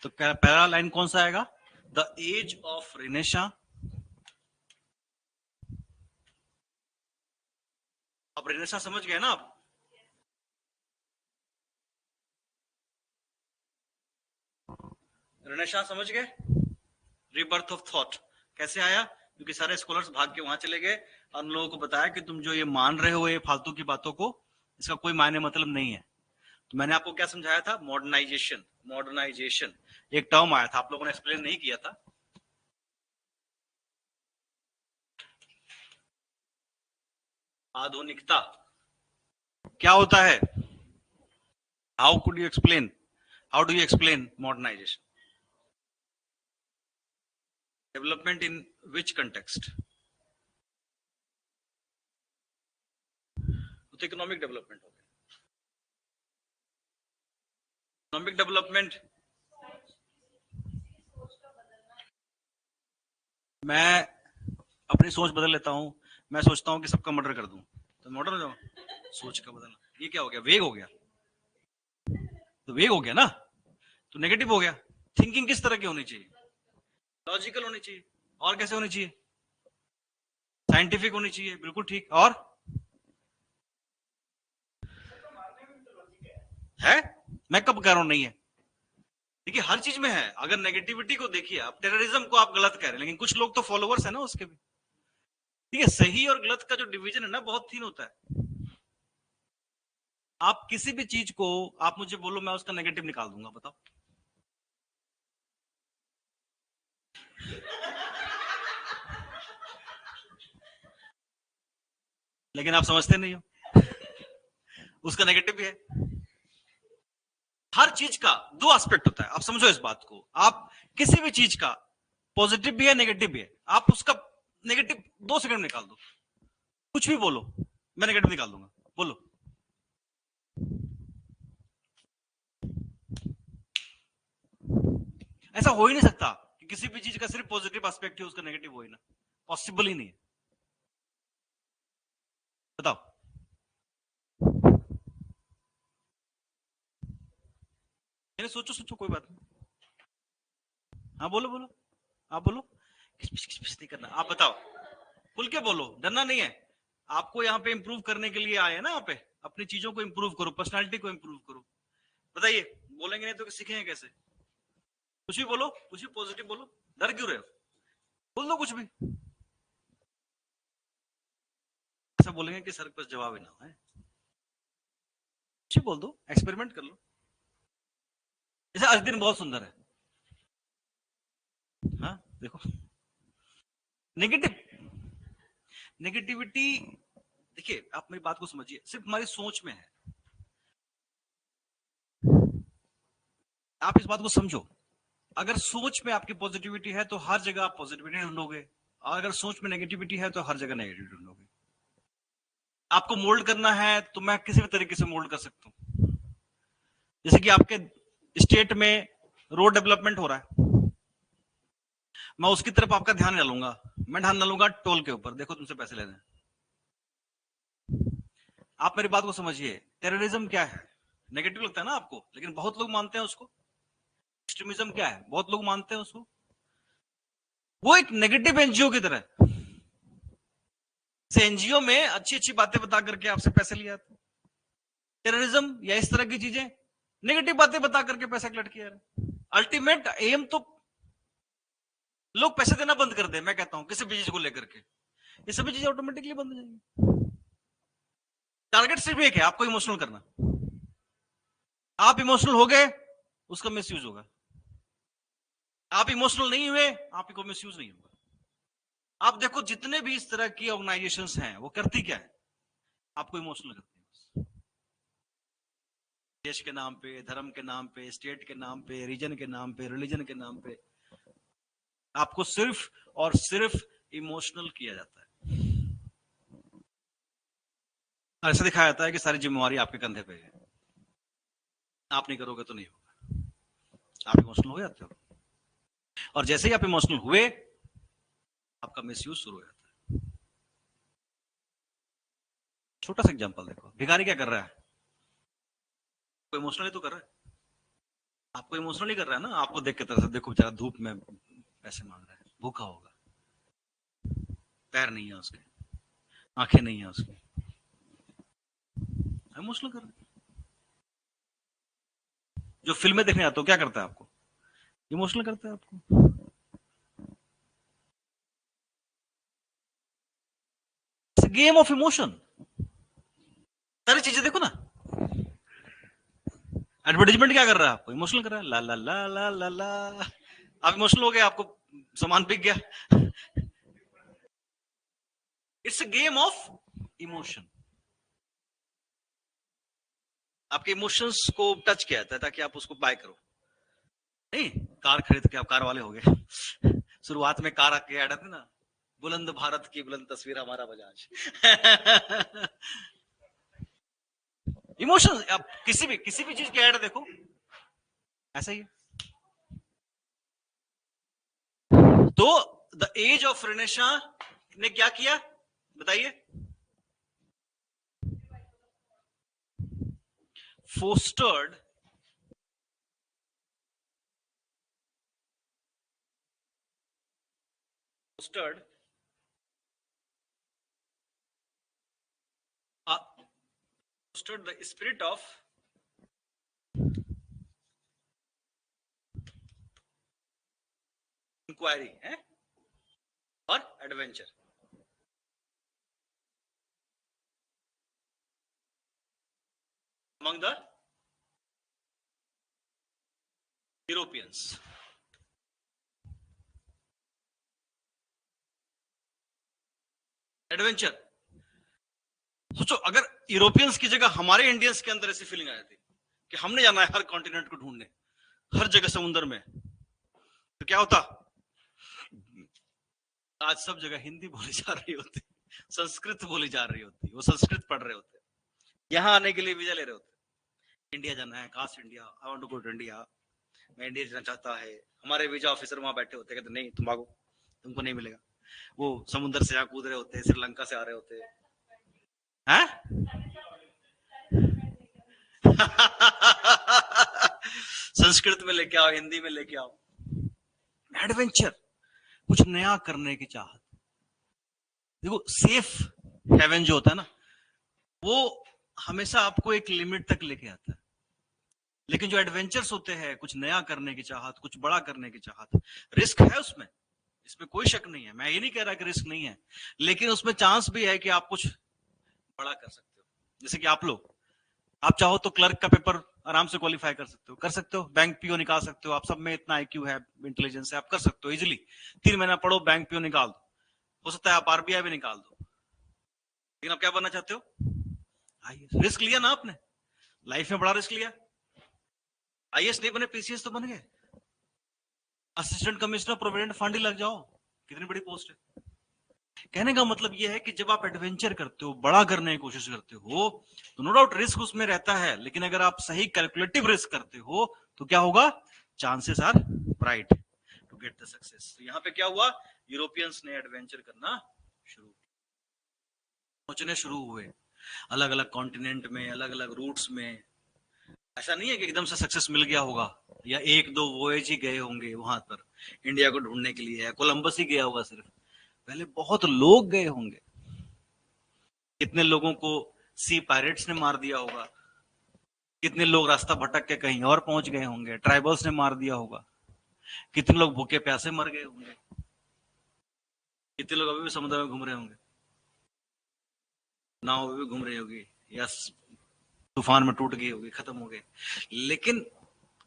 तो पहला लाइन कौन सा आएगा, द एज ऑफ रेनेशा। अब रेनेशा समझ गए ना आप? रेनेशा समझ गए? रीबर्थ ऑफ थॉट कैसे आया, क्योंकि सारे स्कॉलर्स भाग के वहां चले गए और उन लोगों को बताया कि तुम जो ये मान रहे हो ये फालतू की बातों को, इसका कोई मायने मतलब नहीं है। तो मैंने आपको क्या समझाया था, मॉडर्नाइजेशन। मॉडर्नाइजेशन एक टर्म आया था, आप लोगों ने एक्सप्लेन नहीं किया था। आधुनिकता क्या होता है, how could you explain, how do you explain modernisation? Development in which context? तो इकोनॉमिक डेवलपमेंट हो गया। इकोनॉमिक डेवलपमेंट, मैं अपनी सोच बदल लेता हूं, मैं सोचता हूं कि सबका मर्डर कर दूं तो मॉडर्न हो जाऊं। सोच का बदलना, ये क्या हो गया, वेग हो गया। तो वेग हो गया ना, तो नेगेटिव हो गया। थिंकिंग किस तरह की होनी चाहिए, लॉजिकल होनी चाहिए। और कैसे होनी चाहिए, साइंटिफिक होनी चाहिए, बिल्कुल ठीक। और है, मैं कब कह रहा हूं नहीं है, देखिए हर चीज में है। अगर नेगेटिविटी को देखिए, आप टेररिज्म को आप गलत कह रहे हैं, लेकिन कुछ लोग तो फॉलोअर्स है ना उसके भी। ठीक है, सही और गलत का जो डिवीजन है ना बहुत थीन होता है। आप किसी भी चीज को आप मुझे बोलो, मैं उसका नेगेटिव निकाल दूंगा, बताओ। लेकिन आप समझते नहीं हो, उसका नेगेटिव भी है। हर चीज का दो एस्पेक्ट होता है, आप समझो इस बात को। आप किसी भी चीज का पॉजिटिव भी है नेगेटिव भी है, आप उसका नेगेटिव 2 सेकंड में निकाल दो, कुछ भी बोलो, मैं नेगेटिव निकाल दूंगा, बोलो। ऐसा हो ही नहीं सकता कि किसी भी चीज का सिर्फ पॉजिटिव एस्पेक्ट है उसका नेगेटिव हो ही ना, पॉसिबल ही नहीं है। बताओ, सोचो सोचो, कोई बात नहीं। हाँ बोलो बोलो, आप बोलो, किस नहीं करना, आप बताओ, खुल के बोलो, डरना नहीं है। आपको यहाँ पे इंप्रूव करने के लिए आए हैं ना, यहाँ पे अपनी चीजों को इंप्रूव करो, पर्सनालिटी को इंप्रूव करो। बताइए, बोलेंगे नहीं तो सीखेंगे कैसे? कुछ भी बोलो, कुछ भी पॉजिटिव बोलो, डर क्यों रहे हो, बोल दो कुछ भी। ऐसा बोलेंगे कि सर के पास जवाब ही ना है, कुछ भी बोल दो, एक्सपेरिमेंट कर लो। जैसे आज दिन बहुत सुंदर है, हाँ देखो, नेगेटिव नेगेटिविटी, देखिए आप मेरी बात को समझिए, सिर्फ हमारी सोच में है। आप इस बात को समझो, अगर सोच में आपकी पॉजिटिविटी है तो हर जगह आप पॉजिटिविटी ढूंढोगे, और अगर सोच में नेगेटिविटी है तो हर जगह नेगेटिविटी ढूंढोगे। आपको मोल्ड करना है तो मैं किसी भी तरीके से मोल्ड कर सकता हूं। जैसे कि आपके स्टेट में रोड डेवलपमेंट हो रहा है, मैं उसकी तरफ आपका ध्यान डालूंगा, मैं ध्यान डालूंगा टोल के ऊपर, देखो तुमसे पैसे लेने। आप मेरी बात को समझिए, टेररिज्म क्या है, नेगेटिव लगता है ना आपको, लेकिन बहुत लोग मानते हैं उसको। एक्सट्रीमिज्म क्या है, बहुत लोग मानते हैं उसको। वो एक नेगेटिव एनजीओ की तरह, से एनजीओ में अच्छी अच्छी बातें बता करके आपसे पैसे लिए जाते हैं। टेररिज्म या इस तरह की चीजें नेगेटिव बातें बता करके पैसा कलेक्ट किया है। अल्टीमेट एम तो लोग पैसे देना बंद कर दे, मैं कहता हूं किसी भी चीज को लेकर के, ये सभी चीजें ऑटोमेटिकली बंद हो जाएंगी। टारगेट सिर्फ एक है, आपको इमोशनल करना। आप इमोशनल हो गए, उसका मिसयूज होगा। आप इमोशनल नहीं हुए, आपको मिसयूज नहीं होगा। आप देखो जितने भी इस तरह की ऑर्गेनाइजेशंस हैं वो करती क्या है, आपको इमोशनल करती है। देश के नाम पे, धर्म के नाम पे, स्टेट के नाम पे, रीजन के नाम पे, रिलीजन के नाम पे आपको सिर्फ और सिर्फ इमोशनल किया जाता है। ऐसा दिखाया जाता है कि सारी जिम्मेवारी आपके कंधे पे है, आप नहीं करोगे तो नहीं होगा। आप इमोशनल हो जाते हो, और जैसे ही आप इमोशनल हुए आपका मिसयूज शुरू हो जाता है। छोटा सा एग्जांपल देखो, भिखारी क्या कर रहा है? कोई इमोशनली तो कर रहा है, आपको इमोशनली कर रहा है ना। आपको देख के तरह से देखो, बेचारा धूप में पैसे मांग रहा है, भूखा होगा, पैर नहीं है उसके, आंखें नहीं है उसकी, इमोशनल कर रहा है। जो फिल्में देखने आते हो क्या करता है आपको? इमोशनल करता है आपको। Game of emotion. सारी चीजें देखो ना, एडवर्टाइजमेंट क्या कर रहा है? आपको इमोशनल कर रहा है, ला ला ला ला ला ला, आप इमोशनल हो गए, आपको सामान बिक गया। It's a game of emotion. आपके इमोशंस को टच किया जाता है ताकि आप उसको बाय करो। नहीं, कार खरीद के आप कार वाले हो गए। शुरुआत में कार आके ऐड आती ना, बुलंद भारत की बुलंद तस्वीर हमारा बजाज। इमोशन, आप किसी भी चीज की ऐड देखो, ऐसा ही है। तो द एज ऑफ रेनेसां ने क्या किया बताइए? Fostered the spirit of inquiry है और adventure among the Europeans. Adventure, सोचो अगर यूरोपियंस की जगह हमारे इंडियंस के अंदर ऐसी फीलिंग आ जाती कि हमने जाना है हर कॉन्टिनेंट को ढूंढने, हर जगह समुद्र में, तो क्या होता? आज सब जगह हिंदी बोली जा रही होती, संस्कृत बोली जा रही होती, वो संस्कृत पढ़ रहे होते, यहाँ आने के लिए वीजा ले रहे होते। इंडिया जाना है, काश India, I want to go to India, मैं इंडिया जाना चाहता है। हमारे वीजा ऑफिसर वहां बैठे होते, कहते नहीं तुम भागो, तुमको नहीं मिलेगा। वो समुद्र से यहाँ कूद रहे होते, श्रीलंका से आ रहे होते हैं। संस्कृत में लेके आओ, हिंदी में लेके आओ। एडवेंचर, कुछ नया करने की चाहत। देखो सेफ हेवन जो होता है ना, वो हमेशा आपको एक लिमिट तक लेके आता है, लेकिन जो एडवेंचर्स होते हैं, कुछ नया करने की चाहत, कुछ बड़ा करने की चाहत, रिस्क है उसमें, इसमें कोई शक नहीं है। मैं ये नहीं कह रहा कि रिस्क नहीं है, लेकिन उसमें चांस भी है कि आप कुछ बड़ा कर सकते हो। जैसे कि आप लोग, आप चाहो तो क्लर्क का पेपर आराम से क्वालिफाई कर सकते हो, बैंक पीओ निकाल सकते हो। आप सब में इतना आईक्यू है, इंटेलिजेंस है, आप कर सकते हो इजिली। 3 महीना पढ़ो, बैंक पीओ निकाल दो, हो सकता है आप आरबीआई भी निकाल दो। लेकिन आप क्या बनना चाहते हो? आईएएस। रिस्क लिया ना आपने, लाइफ में बड़ा रिस्क लिया। आईएएस नहीं बने, पीसीएस तो बन गए, असिस्टेंट कमिश्नर प्रोविडेंट फंड ही लग जाओ, कितनी बड़ी पोस्ट है। कहने का मतलब यह है कि जब आप एडवेंचर करते हो, बड़ा करने की कोशिश करते हो, तो नो डाउट रिस्क उसमें रहता है, लेकिन अगर आप सही कैलकुलेटिव रिस्क करते हो तो क्या होगा? Chances are bright to get the success. तो यहाँ पे क्या हुआ? यूरोपियंस ने एडवेंचर करना शुरू, सोचने शुरू हुए, अलग अलग कॉन्टिनेंट में, अलग अलग रूट्स में। ऐसा नहीं है कि एकदम से सक्सेस मिल गया होगा, या 1-2 वोएज ही गए होंगे वहां पर इंडिया को ढूंढने के लिए, कोलंबस ही गया होगा सिर्फ। पहले बहुत लोग गए होंगे, कितने लोगों को सी पायरेट्स ने मार दिया होगा, कितने लोग रास्ता भटक के कहीं और पहुंच गए होंगे, ट्राइबल्स ने मार दिया होगा, कितने लोग भूखे प्यासे मर गए होंगे, कितने लोग अभी भी समुद्र में घूम रहे होंगे, नाव अभी भी घूम रही होगी, या तूफान में टूट गई होगी, खत्म हो गए। लेकिन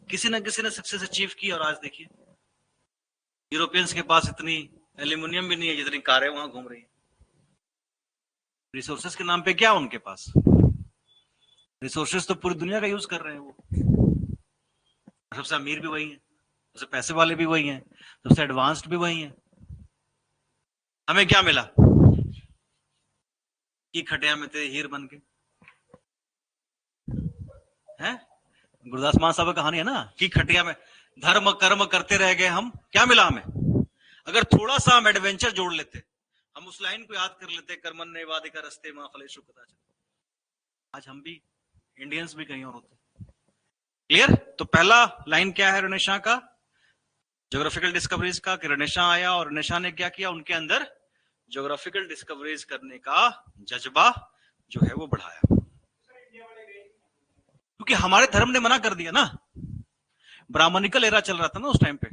किसी ना किसी ने सक्सेस अचीव की, और आज देखिए यूरोपियंस के पास इतनी एल्यूमिनियम भी नहीं है जितनी कारें वहां घूम रही है। रिसोर्सेस के नाम पे क्या उनके पास? रिसोर्सेज तो पूरी दुनिया का यूज कर रहे हैं वो। सबसे अमीर भी वही है, सबसे पैसे वाले भी वही हैं, सबसे एडवांस्ड भी वही हैं। हमें क्या मिला कि खटिया में थे हीर बन के, हैं? गुरदास मान साहब की कहानी है ना, कि खटिया में धर्म कर्म करते रह गए हम, क्या मिला हमें? अगर थोड़ा सा हम एडवेंचर जोड़ लेते, हम उस लाइन को याद कर लेते, कर्मन ने वादिका रस्ते मां फलेशु कदाचन, आज हम भी इंडियंस भी कहीं और होते। क्लियर? तो पहला लाइन क्या है रेनेसां का, ज्योग्राफिकल डिस्कवरीज का, कि रेनेसां आया और रेनेसां ने क्या किया, उनके अंदर ज्योग्राफिकल डिस्कवरीज करने का जज्बा जो है वो बढ़ाया, क्योंकि हमारे धर्म ने मना कर दिया ना। ब्राह्मणिकल एरा चल रहा था ना उस टाइम पे,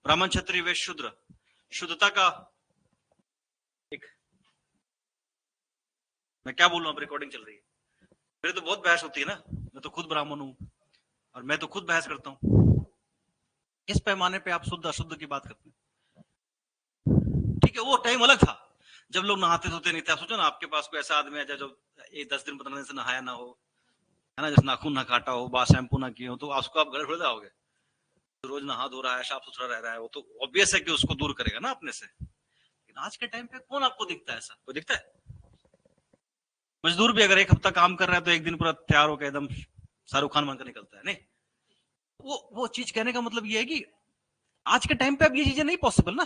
ब्राह्मण क्षत्रिय वैश्य शूद्र, शुद्धता का एक, मैं क्या बोलूं, अब रिकॉर्डिंग चल रही है, मेरी तो बहुत बहस होती है ना, मैं तो खुद ब्राह्मण हूं और मैं तो खुद बहस करता हूं। किस पैमाने पे आप शुद्ध अशुद्ध की बात करते हैं? ठीक है, वो टाइम अलग था जब लोग नहाते धोते नहीं थे। आप सोचो ना, आपके पास कोई ऐसा आदमी आ जाए जो 10 दिन 15 दिन से नहाया ना हो, है ना, जैसे नाखून ना काटा हो, बाल शैम्पू ना किए हो, तो उसको आप गले थोड़े लगाओगे। तो रोज नहा धो रहा है, साफ सुथरा रह रहा है, वो तो ऑब्वियस है कि उसको दूर करेगा ना अपने से। लेकिन आज के टाइम पे कौन आपको दिखता है ऐसा? कोई दिखता है? मजदूर भी अगर एक हफ्ता काम कर रहा है तो एक दिन पूरा तैयार होकर एकदम शाहरुख खान बनकर निकलता है, नहीं? वो चीज कहने का मतलब ये है कि आज के टाइम पे अब ये चीजें नहीं पॉसिबल ना।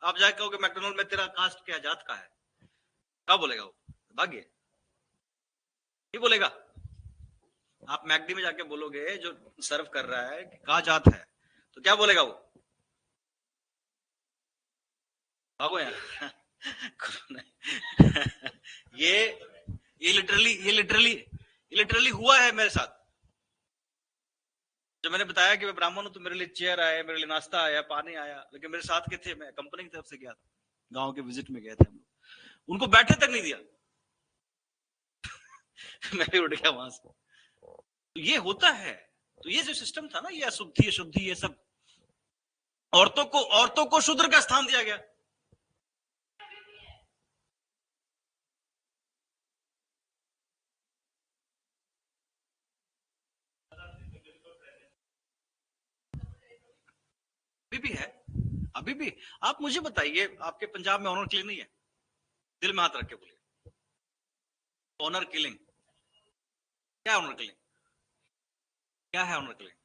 आप जाके कहोगे मैकडोनल्ड में तेरा कास्ट क्या, जात का है, क्या बोलेगा वो? भाग्य नहीं बोलेगा। आप मैकडी में जाके बोलोगे जो सर्व कर रहा है कहा जात है, तो क्या बोलेगा वो? भागो यार। ये लिटरली हुआ है मेरे साथ। जब मैंने बताया कि मैं ब्राह्मण हूं तो मेरे लिए चेयर आया, मेरे लिए नाश्ता आया, पानी आया, लेकिन मेरे साथ के थे, मैं कंपनी की तरफ से गया था, गांव के विजिट में गए थे हम लोग, उनको बैठने तक नहीं दिया। मैं भी उठ गया वहां से। तो ये होता है। तो ये जो सिस्टम था ना, ये अशुद्धि अशुद्धि ये सब, औरतों को शूद्र का स्थान दिया गया। अभी भी है, अभी भी। आप मुझे बताइए, आपके पंजाब में ऑनर किलिंग नहीं है? दिल में हाथ रख के बोलिए, ऑनर किलिंग क्या है? ऑनर किलिंग क्या है? Honour killing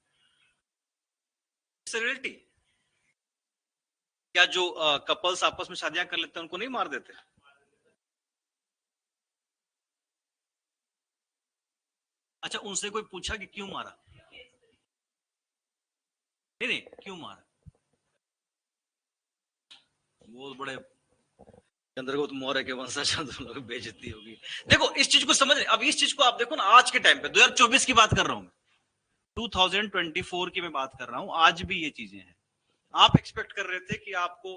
reality. क्या जो कपल्स आपस में शादियां कर लेते हैं उनको नहीं मार देते? अच्छा, उनसे कोई पूछा कि क्यों मारा? नहीं नहीं, क्यों मारा? बहुत बड़े चंद्रगुप्त मौर्य के वंशज लोग, बेइज्जती होगी। देखो इस चीज को समझ, अब इस चीज को आप देखो ना, आज के टाइम पे 2024 की बात कर रहा हूं मैं, 2024 की मैं बात कर रहा हूं, आज भी ये चीजें हैं। आप एक्सपेक्ट कर रहे थे कि आपको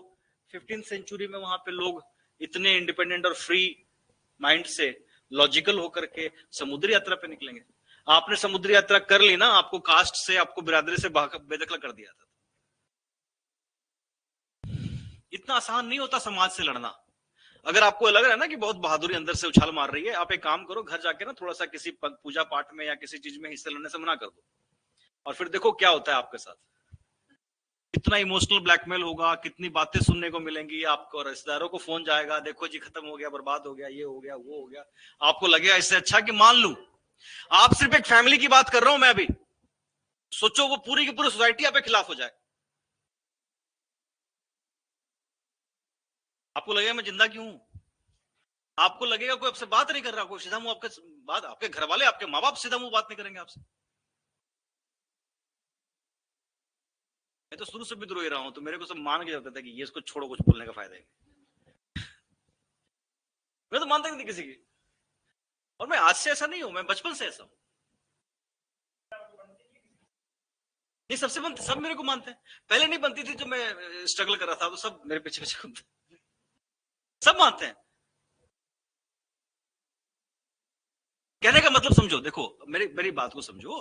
15th सेंचुरी में वहां पे लोग इतने इंडिपेंडेंट और फ्री माइंड से लॉजिकल होकर के समुद्री यात्रा पे निकलेंगे? आपने समुद्री यात्रा कर ली ना, आपको कास्ट से, आपको बिरादरी से बेदखल कर दिया था। इतना आसान नहीं होता समाज से लड़ना। अगर आपको लग रहा है ना कि बहुत बहादुरी अंदर से उछाल मार रही है, आप एक काम करो, घर जाके ना थोड़ा सा किसी पूजा पाठ में या किसी चीज में हिस्सा लेने से मना कर दो, और फिर देखो क्या होता है आपके साथ। कितना इमोशनल ब्लैकमेल होगा, कितनी बातें सुनने को मिलेंगी आपको, रिश्तेदारों को फोन जाएगा, देखो जी खत्म हो गया, बर्बाद हो गया, ये हो गया, वो हो गया। आपको लगेगा इससे अच्छा कि मान लू, आप सिर्फ एक फैमिली की बात कर रहा हूं मैं अभी, सोचो वो पूरी की पूरी सोसाइटी आपके खिलाफ हो जाए, आपको लगेगा मैं जिंदा क्यों हूं? आपको लगेगा कोई आपसे बात नहीं कर रहा, कोई सीधा मुंह आपके बात, आपके घर वाले, आपके माँ बाप सीधा मुंह बात नहीं करेंगे आपसे। मैं तो शुरू से विद्रोही रहा हूं, तो मेरे को सब मान के जाता था कि ये इसको छोड़ो, कुछ बोलने का फायदा है। मैं तो मानता नहीं किसी की, और मैं आज से ऐसा नहीं हूं, मैं बचपन से ऐसा हूं। ये सबसे बनते, सब मेरे को मानते हैं। पहले नहीं बनती थी, जब मैं स्ट्रगल कर रहा था तो सब मेरे पीछे पीछे घूमते, सब मानते हैं। कहने का मतलब समझो, देखो मेरी मेरी बात को समझो।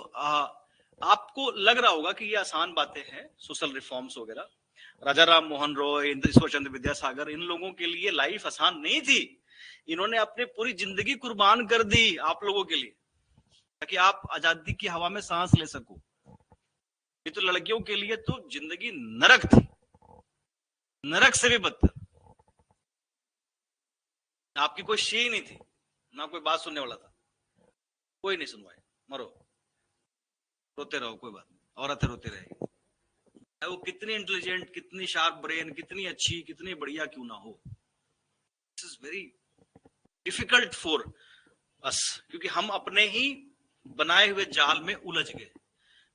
आपको लग रहा होगा कि ये आसान बातें हैं, सोशल रिफॉर्म्स वगैरह। राजा राम मोहन रॉय, ईश्वर चंद्र विद्यासागर, इन लोगों के लिए लाइफ आसान नहीं थी। इन्होंने अपनी पूरी जिंदगी कुर्बान कर दी आप लोगों के लिए। ताकि आप आजादी की हवा में सांस ले सको। ये तो लड़कियों के लिए तो जिंदगी नरक थी, नरक से भी बदतर। आपकी कोई शी नहीं थी, ना कोई बात सुनने वाला था, कोई नहीं सुनवाए, मरो, रोते रहो, कोई बात नहीं, औरतें रोती रहेगी। वो कितनी इंटेलिजेंट, कितनी शार्प ब्रेन, कितनी अच्छी, कितनी बढ़िया क्यों ना हो, this is very difficult for us, क्योंकि हम अपने ही बनाए हुए जाल में उलझ गए,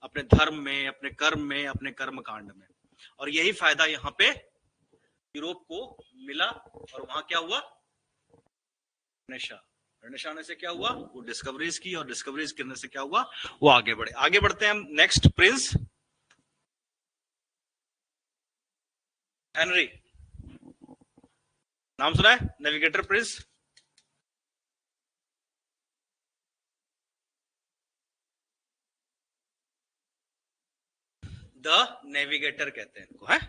अपने धर्म में, अपने कर्म में, अपने कर्म कांड में। और यही फायदा यहाँ पे यूरोप को मिला। और वहां क्या हुआ, नशा, नशा आने से क्या हुआ, वो डिस्कवरीज की, और डिस्कवरीज करने से क्या हुआ, वो आगे बढ़े। आगे बढ़ते हैं हम, नेक्स्ट प्रिंस हेनरी, नाम सुना है, नेविगेटर प्रिंस। द नेविगेटर कहते हैं इनको, है।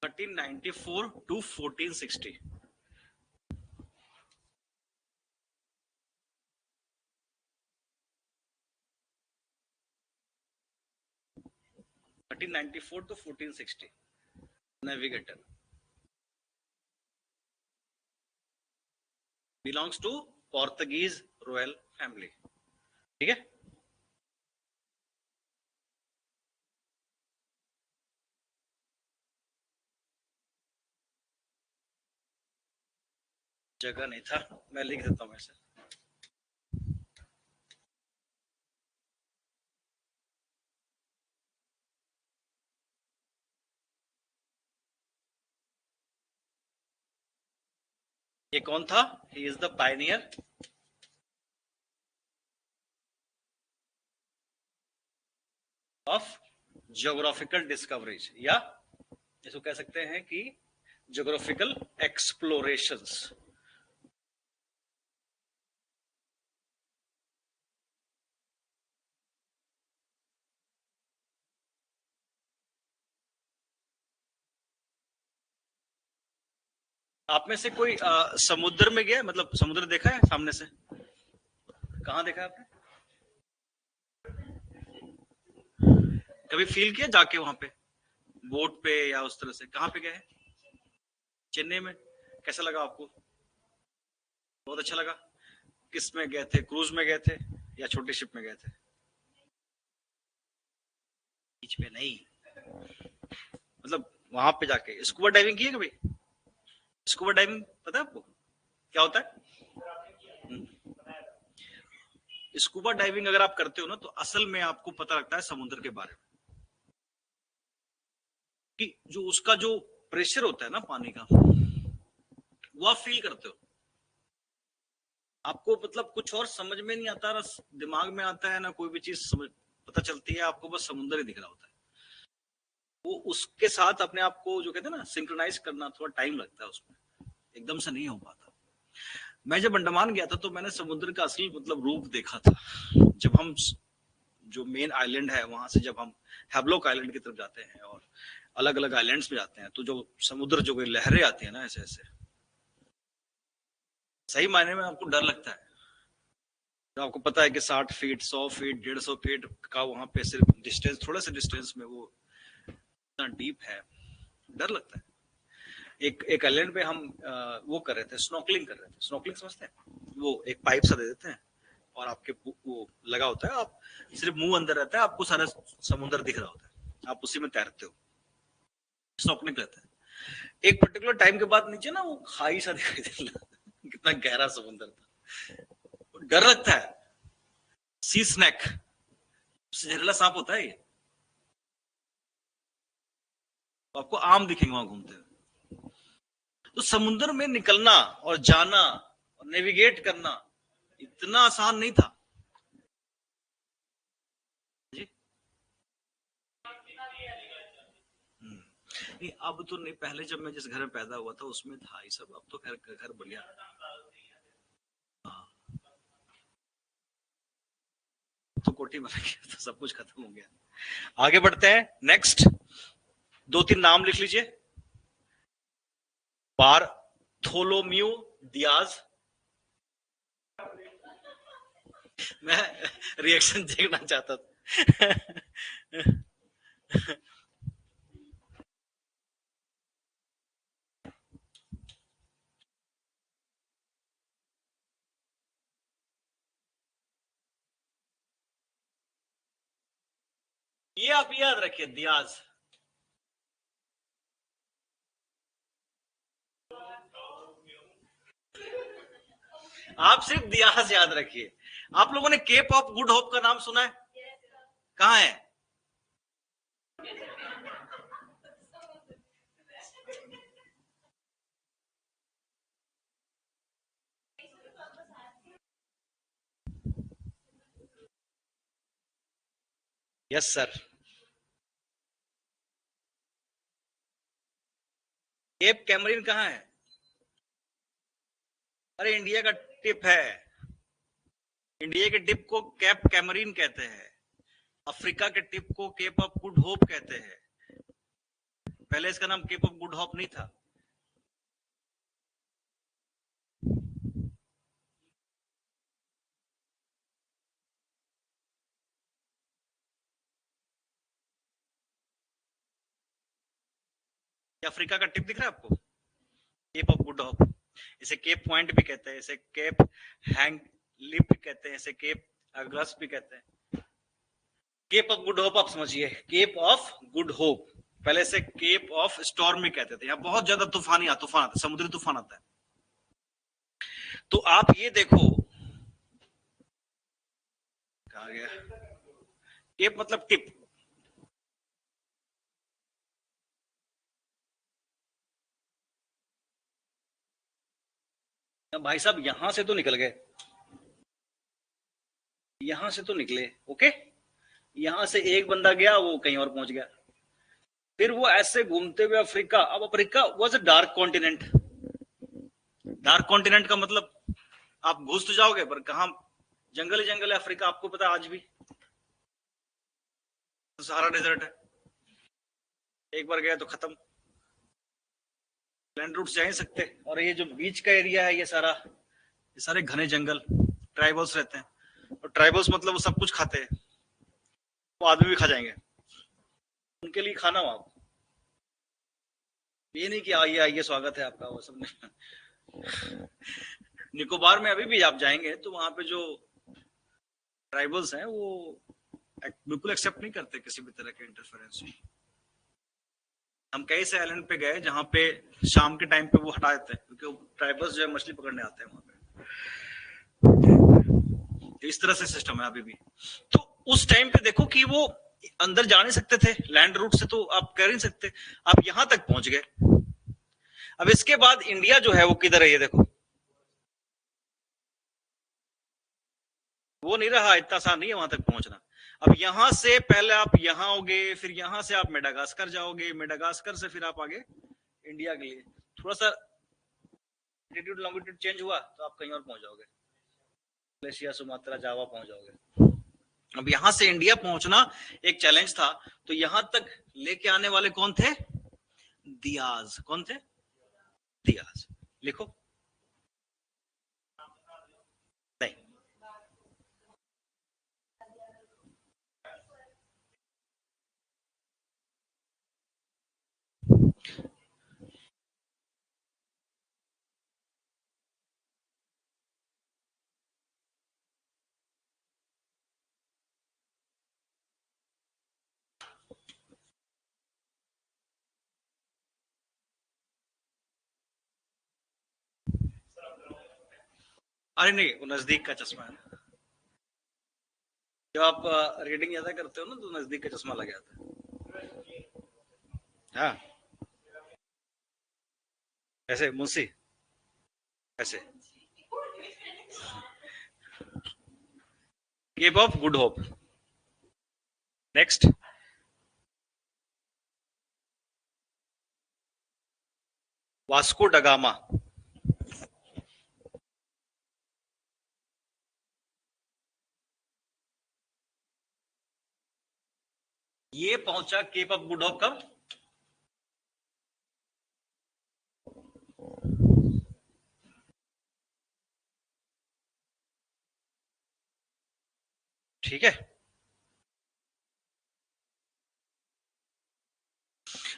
(1394 to 1460) (1394 to 1460) navigator belongs to Portuguese royal family, ठीक है। जगह नहीं था, मैं लिख देता हूँ ऐसे। ये कौन था, he is the Pioneer of geographical discoveries, या इसको कह सकते हैं कि ज्योग्राफिकल एक्सप्लोरेशंस। आप में से कोई समुद्र में गया, मतलब समुद्र देखा है सामने से, कहाँ देखा है आपने, कभी फील किया जाके वहां पे, बोट पे या उस तरह से, कहाँ पे गए, चेन्नई में, कैसा लगा आपको, बहुत अच्छा लगा। किस में गए थे, क्रूज में गए थे या छोटी शिप में गए थे, बीच में नहीं, मतलब वहां पे जाके स्कूबा डाइविंग की है कभी, स्कूबा डाइविंग पता है आपको क्या होता है। स्कूबा डाइविंग अगर आप करते हो ना, तो असल में आपको पता लगता है समुद्र के बारे में, कि जो उसका जो प्रेशर होता है ना पानी का, वो आप फील करते हो। आपको मतलब कुछ और समझ में नहीं आता, ना दिमाग में आता है, ना कोई भी चीज समझ पता चलती है, आपको बस समुद्र ही दिख रहा होता है। वो उसके साथ अपने आप को, जो कहते हैं ना, सिंक्रोनाइज करना थोड़ा टाइम लगता है उसमें, एकदम से नहीं हो पाता। मैं जब अंडमान गया था, तो मैंने समुद्र का असली मतलब रूप देखा था। जब हम जो मेन आइलैंड है वहां से जब हम हैवलॉक आइलैंड की तरफ जाते हैं और अलग अलग आइलैंड्स में जाते हैं, तो जो समुद्र जो लहरें आती है ना ऐसे ऐसे, सही मायने में आपको डर लगता है। तो आपको पता है कि 60 फीट, 100 फीट, 150 फीट का वहां पे सिर्फ डिस्टेंस, थोड़ा सा डिस्टेंस में वो इतना डीप है, डर लगता है। एक एक आइलैंड पे हम वो कर रहे थे, स्नॉकलिंग कर रहे थे। स्नॉकलिंग समझते हैं, वो एक पाइप सा दे देते हैं और आपके वो लगा होता है, आप सिर्फ मुंह अंदर रहता है, आपको सारा समुद्र दिख रहा होता है, आप उसी में तैरते हो, स्नॉकलिंग रहता है। एक पर्टिकुलर टाइम के बाद नीचे ना वो खाई सा दिखाई देने लगा, कितना गहरा समुद्र था, डर लगता है। सी स्नैक, जहरीला सांप होता है ये, तो आपको आम दिखेंगे वहां घूमते हुए। तो समुद्र में निकलना और जाना और नेविगेट करना इतना आसान नहीं था जी। नहीं, अब तो नहीं, पहले जब मैं जिस घर में पैदा हुआ था उसमें था ये सब, अब तो खैर घर बढ़िया। हाँ, तो कोठी बना गया, तो सब कुछ खत्म हो गया। आगे बढ़ते हैं। नेक्स्ट 2-3 नाम लिख लीजिए। बारथोलोम्यू दियाज। मैं रिएक्शन देखना चाहता था। ये आप याद रखिए, दियाज। आप सिर्फ दियाज याद रखिए। आप लोगों ने केप ऑफ गुड होप का नाम सुना है? कहाँ है? Yes sir. केप कैमरीन कहाँ है? अरे इंडिया का टिप है। इंडिया के टिप को केप कैमरीन कहते हैं। अफ्रीका के टिप को केप ऑफ गुड होप कहते हैं। पहले इसका नाम केप ऑफ गुड होप नहीं था। अफ्रीका का टिप दिख रहा है आपको? Cape of Good Hope. इसे केप पॉइंट भी कहते हैं, इसे केप हैंग लिप भी कहते हैं, इसे केप अग्रस भी कहते हैं। केप ऑफ गुड होप आप समझिए, केप ऑफ गुड होप। पहले से केप ऑफ स्टॉर्म भी कहते थे। यहाँ बहुत ज्यादा तूफान आता है, समुद्री तूफान आता है। तो आप ये देखो, कहा गया केप मतलब टिप। भाई साहब यहां से तो निकल गए, यहां से तो निकले, ओके। यहां से एक बंदा गया, वो कहीं और पहुंच गया। फिर वो ऐसे घूमते हुए अफ्रीका। अब Africa was a dark continent. Dark continent का मतलब आप घुस तो जाओगे, पर कहा? जंगल ही जंगल है अफ्रीका, आपको पता आज भी। तो सहारा डेजर्ट है, एक बार गया तो खत्म। लैंड रूट जा ही सकते। और ये जो बीच का एरिया है, ये सारे घने जंगल, ट्राइबल्स रहते हैं। और ट्राइबल्स मतलब वो सब कुछ खाते हैं, वो आदमी भी खा जाएंगे, उनके लिए खाना वहां। ये नहीं कि आइए आइए स्वागत है आपका, वो सब नहीं। निकोबार में अभी भी आप जाएंगे तो वहां पे जो ट्राइबल्स हैं वो बिल्कुल एक्सेप्ट नहीं करते किसी भी तरह के इंटरफेरेंस। हम कई से आइलैंड पे गए जहां पे शाम के टाइम पे वो हटा देते हैं, क्योंकि ट्राइबल्स जो है मछली पकड़ने आते हैं वहां पे। इस तरह से सिस्टम है अभी भी। तो उस टाइम पे देखो कि वो अंदर जा नहीं सकते थे, लैंड रूट से तो आप कर नहीं सकते। आप यहां तक पहुंच गए। अब इसके बाद इंडिया जो है वो किधर है, ये देखो। वो नहीं रहा, इतना आसान नहीं है वहां तक पहुंचना। अब यहां से पहले आप यहां आओगे, फिर यहां से आप मेडागास्कर जाओगे, मेडागास्कर से फिर आप आगे इंडिया के लिए। थोड़ा सा लैटिट्यूड लॉन्गिट्यूड चेंज हुआ तो आप कहीं और पहुंच जाओगे, मलेशिया, सुमात्रा, जावा पहुंच जाओगे। अब यहां से इंडिया पहुंचना एक चैलेंज था। तो यहां तक लेके आने वाले कौन थे? दियाज। कौन थे? दियाज। लिखो। नहीं, अरे नहीं, वो नजदीक का चश्मा है। जब आप रीडिंग ज्यादा करते हो ना तो नजदीक का चश्मा लग जाता है। हाँ, ऐसे मुंशी, ऐसे। Cape of Good Hope. Next, Vasco da Gama. ये पहुंचा केप ऑफ गुड होप कब? ठीक है।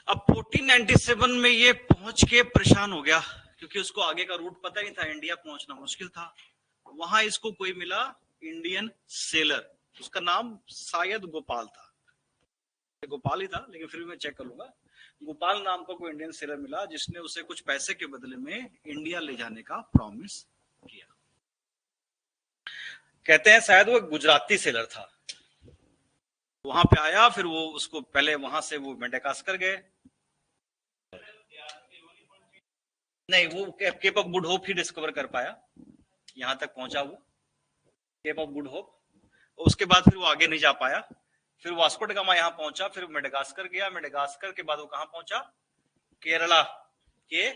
अब 1497 में ये पहुंच के परेशान हो गया, क्योंकि उसको आगे का रूट पता नहीं था, इंडिया पहुंचना मुश्किल था। वहां इसको कोई मिला, इंडियन सेलर, उसका नाम शायद गोपाल था, गोपाल ही था, लेकिन फिर भी मैं चेक कर लूंगा। गोपाल नाम का कोई इंडियन सेलर मिला, जिसने उसे कुछ पैसे के बदले में इंडिया ले जाने का प्रॉमिस किया। कहते हैं शायद वो गुजराती सेलर था। वहां पे आया, फिर वो उसको पहले वहां से वो मेडागास्कर गए, नहीं वो केप ऑफ गुड होप ही डिस्कवर कर पाया, यहां तक पहुंचा वो केप ऑफ गुड होप। उसके बाद फिर वो आगे नहीं जा पाया, फिर वास्को ड गामा यहाँ पहुंचा, फिर मेडागास्कर गया, मेडागास्कर के बाद वो कहां पहुंचा? केरला के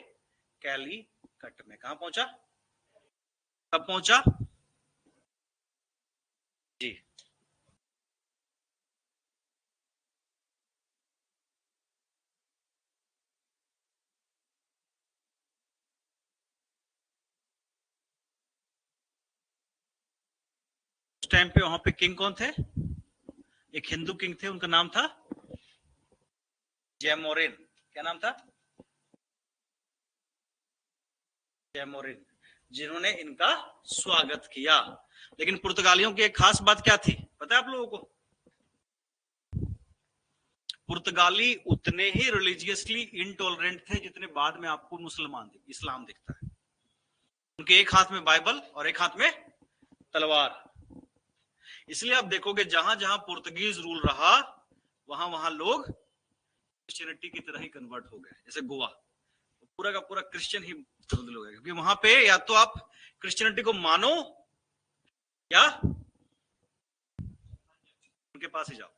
कैलीकट में। कहां पहुंचा? कब पहुंचा जी? उस टाइम पे वहां पे किंग कौन थे? एक हिंदू किंग थे, उनका नाम था जयमोरिन। क्या नाम था? जयमोरिन, जिन्होंने इनका स्वागत किया। लेकिन पुर्तगालियों की एक खास बात क्या थी पता है आप लोगों को? पुर्तगाली उतने ही रिलीजियसली इनटॉलरेंट थे जितने बाद में आपको मुसलमान इस्लाम दिखता है। उनके एक हाथ में बाइबल और एक हाथ में तलवार। इसलिए आप देखोगे जहां जहां पुर्तगीज रूल रहा, वहां वहां लोग क्रिश्चियनिटी की तरह ही कन्वर्ट हो गए। जैसे गोवा, पूरा का पूरा क्रिश्चियन ही तब्दील हो गया, क्योंकि वहां पे या तो आप क्रिश्चियनिटी को मानो या उनके पास ही जाओ।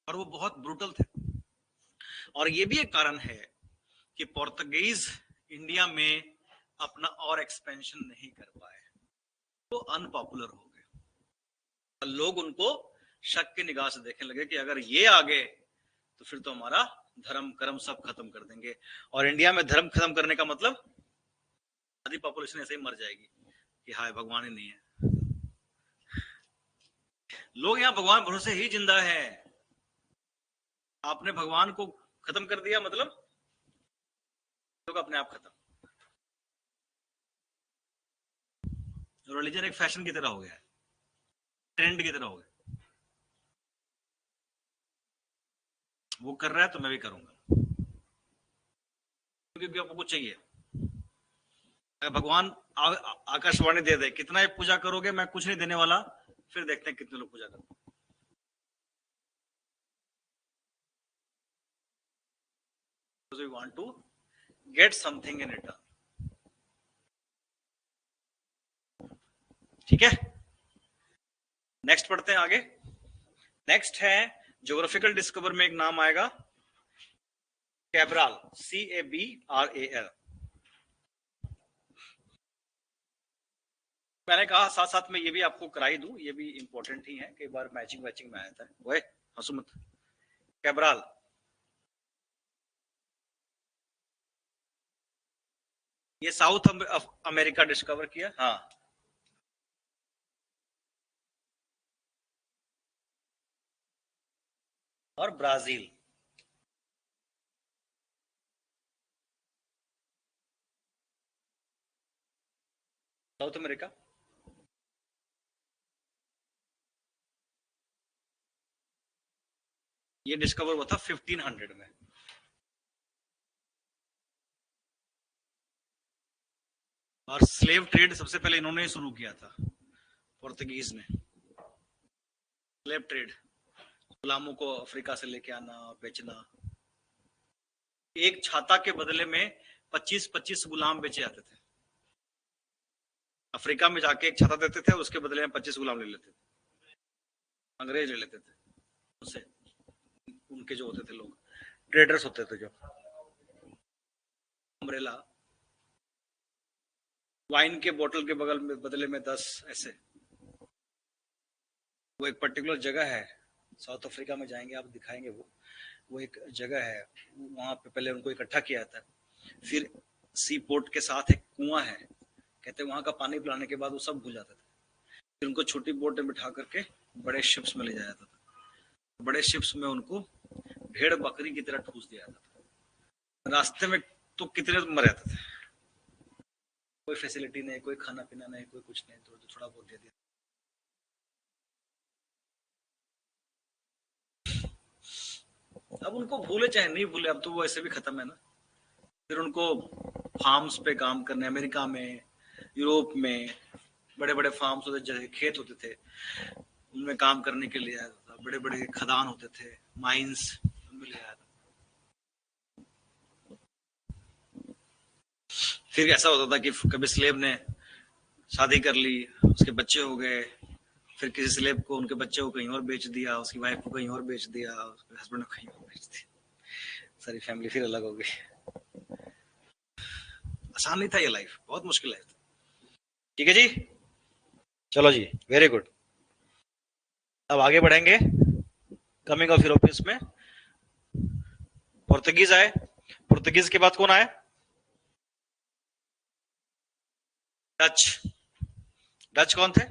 और वो बहुत ब्रूटल थे। और ये भी एक कारण है कि पोर्तुगीज इंडिया में अपना और एक्सपेंशन नहीं कर पाए, वो अनपॉपुलर हो गए। लोग उनको शक की निगाह से देखने लगे कि अगर ये आ गए तो फिर तो हमारा धर्म कर्म सब खत्म कर देंगे। और इंडिया में धर्म खत्म करने का मतलब आधी पॉपुलेशन ऐसे ही मर जाएगी कि हाय भगवान ही नहीं है। लोग यहाँ भगवान भरोसे ही जिंदा है। आपने भगवान को खत्म कर दिया मतलब लोग अपने आप खत्म। रिलीजन एक फैशन की तरह हो गया है, ट्रेंड की तरह हो गया। वो कर रहा है तो मैं भी करूंगा, क्योंकि आपको कुछ चाहिए। भगवान आकाशवाणी दे दे कितना ही पूजा करोगे मैं कुछ नहीं देने वाला, फिर देखते हैं कितने लोग पूजा करते हैं। We want to get something in return. ठीक है, नेक्स्ट पढ़ते हैं आगे। नेक्स्ट है ज्योग्राफिकल डिस्कवर में एक नाम आएगा कैब्राल, CABRAL। मैंने कहा साथ साथ में ये भी आपको कराई दूं, ये भी इंपॉर्टेंट ही है, कई बार मैचिंग मैचिंग में आता है। वो हंसू मत। कैब्राल ये साउथ अमेरिका डिस्कवर किया। हाँ, और ब्राजील। साउथ अमेरिका ये डिस्कवर हुआ था 1500 में। और स्लेव ट्रेड सबसे पहले इन्होंने शुरू किया था, पोर्तुगीज ने। स्लेव ट्रेड, गुलामों को अफ्रीका से लेके आना, बेचना। एक छाता के बदले में 25-25 गुलाम बेचे जाते थे। अफ्रीका में जाके एक छाता देते थे, उसके बदले में 25 गुलाम ले लेते थे, अंग्रेज ले लेते थे उनसे। उनके जो होते थे लोग, ट्रेडर्स होते थे जो। अम्ब्रेला, वाइन के बोतल के बगल में बदले में 10 ऐसे। वो एक पर्टिकुलर जगह है, साउथ अफ्रीका में जाएंगे आप, दिखाएंगे वो एक जगह है, वहां पे पहले उनको इकट्ठा किया जाता है, फिर सी पोर्ट के साथ एक कुआं है, कहते हैं वहां का पानी पिलाने के बाद वो सब भूल जाता था, फिर उनको छोटी बोट में बिठा करके बड़े शिप्स में ले जाया जाता था, बड़े शिप्स में उनको भेड़ बकरी की तरह ठूस दिया जाता था, रास्ते में तो कितने मर जाते थे, कोई फैसिलिटी नहीं, कोई खाना पीना नहीं, कोई कुछ नहीं, तो थोड़ा बहुत दे दिया। अब उनको भूले चाहे नहीं भूले, अब तो वो ऐसे भी खत्म है ना। फिर उनको फार्म्स पे काम करने, अमेरिका में, यूरोप में बड़े बड़े फार्म्स होते, जैसे खेत होते थे, उनमें काम करने के लिए आया था, बड़े बड़े खदान होते थे, माइंस, उनमें ले आया था। फिर ऐसा होता था कि कभी स्लेव ने शादी कर ली, उसके बच्चे हो गए, फिर किसी स्लेव को उनके बच्चे को कहीं और बेच दिया, उसकी वाइफ को कहीं और बेच दिया, उसके हस्बैंड को कहीं और बेच दिया, सारी फैमिली फिर अलग हो गई। आसान नहीं था ये लाइफ, बहुत मुश्किल लाइफ था। ठीक है जी, चलो जी, वेरी गुड। अब आगे बढ़ेंगे। कमिंग ऑफ यूरोपियंस में पुर्तगीज आए, पुर्तगीज के बाद कौन आए? डच। डच कौन थे?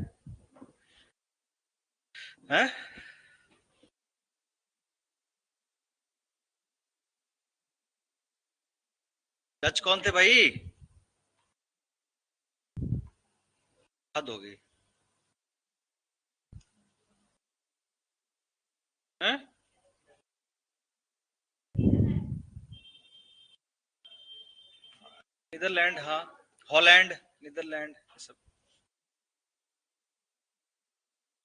हैं? डच कौन थे भाई? हद हो गई। हैं? नीदरलैंड, हाँ, हॉलैंड, नीदरलैंड, सब।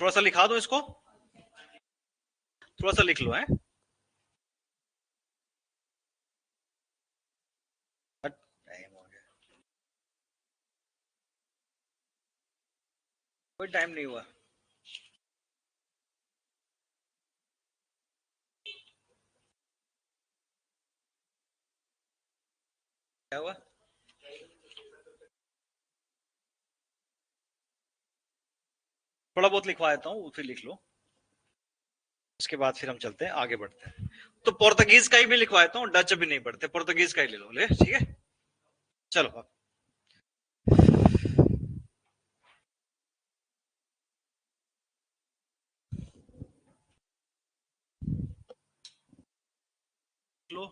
थोड़ा सा लिखा दो इसको, थोड़ा सा लिख लो है। टाइम हो गया, कोई टाइम नहीं हुआ। क्या हुआ? थोड़ा बहुत लिखवा देता हूँ, फिर लिख लो, उसके बाद फिर हम चलते हैं, आगे बढ़ते हैं। तो पुर्तगीज का ही भी लिखवा देता हूँ, डच भी नहीं पढ़ते, पुर्तगीज का ही ले लो, ले, ठीक है। चलो लो,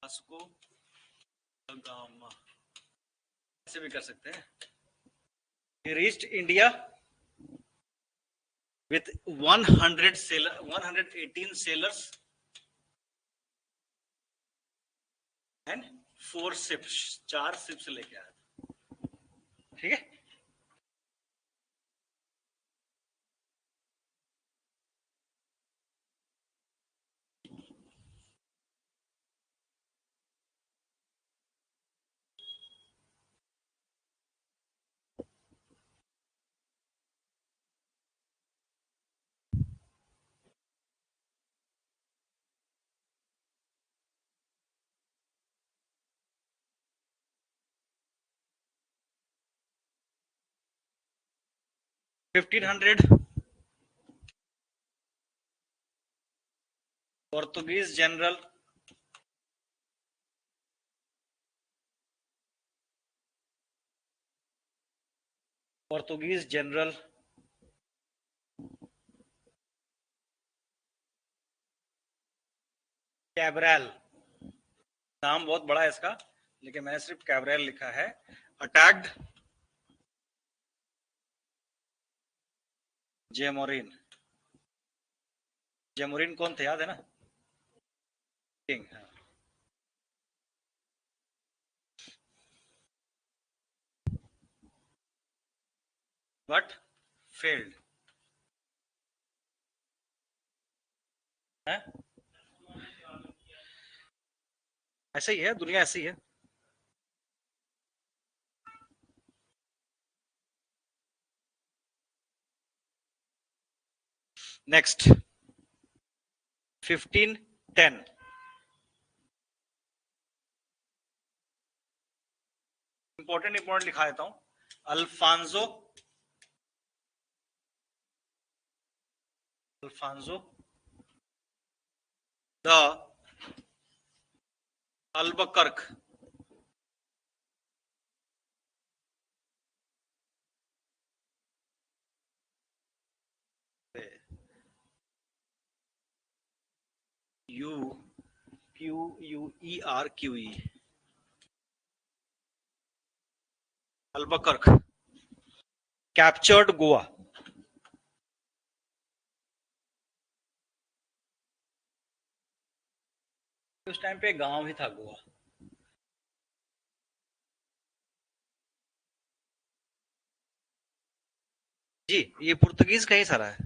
वास्को द गामा, ऐसे भी कर सकते हैं। He reached India with 118 sailors and 4 ships, 4 ships लेके आया था, ठीक है। $1500 पोर्तुगीज जनरल कैब्रल, नाम बहुत बड़ा है इसका, लेकिन मैंने सिर्फ कैब्रल लिखा है, अटैक्ड जेमोरिन। जेमोरिन कौन थे, याद है ना? किंग, हाँ। बट फेल्ड है, ऐसा ही है, दुनिया ऐसी है। नेक्स्ट 1510, इंपॉर्टेंट लिखा देता हूं, Alfonso Alfonso de Albuquerque UQUERQE Albuquerque captured Goa. उस टाइम पे गांव ही था गोवा। जी, ये पुर्तगीज का ही सारा है।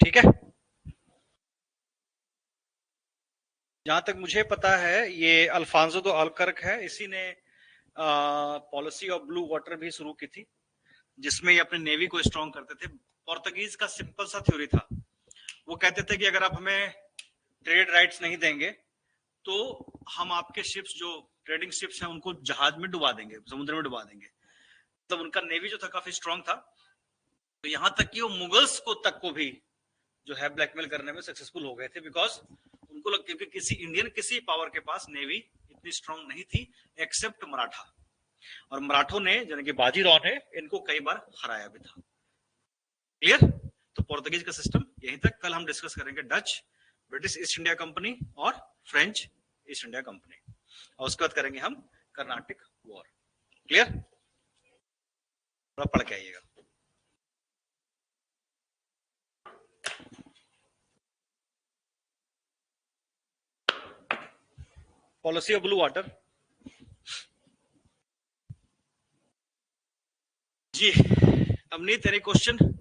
ठीक है, जहां तक मुझे पता है ये अल्फांसो दो अल्बकर्क है, इसी ने पॉलिसी ऑफ ब्लू वाटर भी शुरू की थी, जिसमें ये अपने नेवी को स्ट्रॉन्ग करते थे। पोर्तुगीज का सिंपल सा थ्योरी था, वो कहते थे कि अगर आप हमें ट्रेड राइट्स नहीं देंगे तो हम आपके शिप्स, जो ट्रेडिंग शिप्स हैं, उनको जहाज में डुबा देंगे, समुद्र में डुबा देंगे। तब उनका नेवी जो था काफी स्ट्रांग था, तो यहां तक कि वो मुगल्स को तक को भी जो है ब्लैकमेल करने में सक्सेसफुल हो गए थे, बिकॉज उनको लग, क्योंकि किसी इंडियन किसी पावर के पास नेवी इतनी स्ट्रांग नहीं थी एक्सेप्ट मराठा, और मराठों ने यानी कि बाजीराव ने इनको कई बार हराया भी था। क्लियर? तो पोर्तुगीज का सिस्टम यहीं तक। कल हम डिस्कस करेंगे Dutch, British east India company और फ्रेंच ईस्ट इंडिया कंपनी, और उसके बाद करेंगे हम कर्नाटिक वॉर। क्लियर? थोड़ा पढ़ के आइएगा। Policy of blue water. जी अवनीत, एनी क्वेश्चन?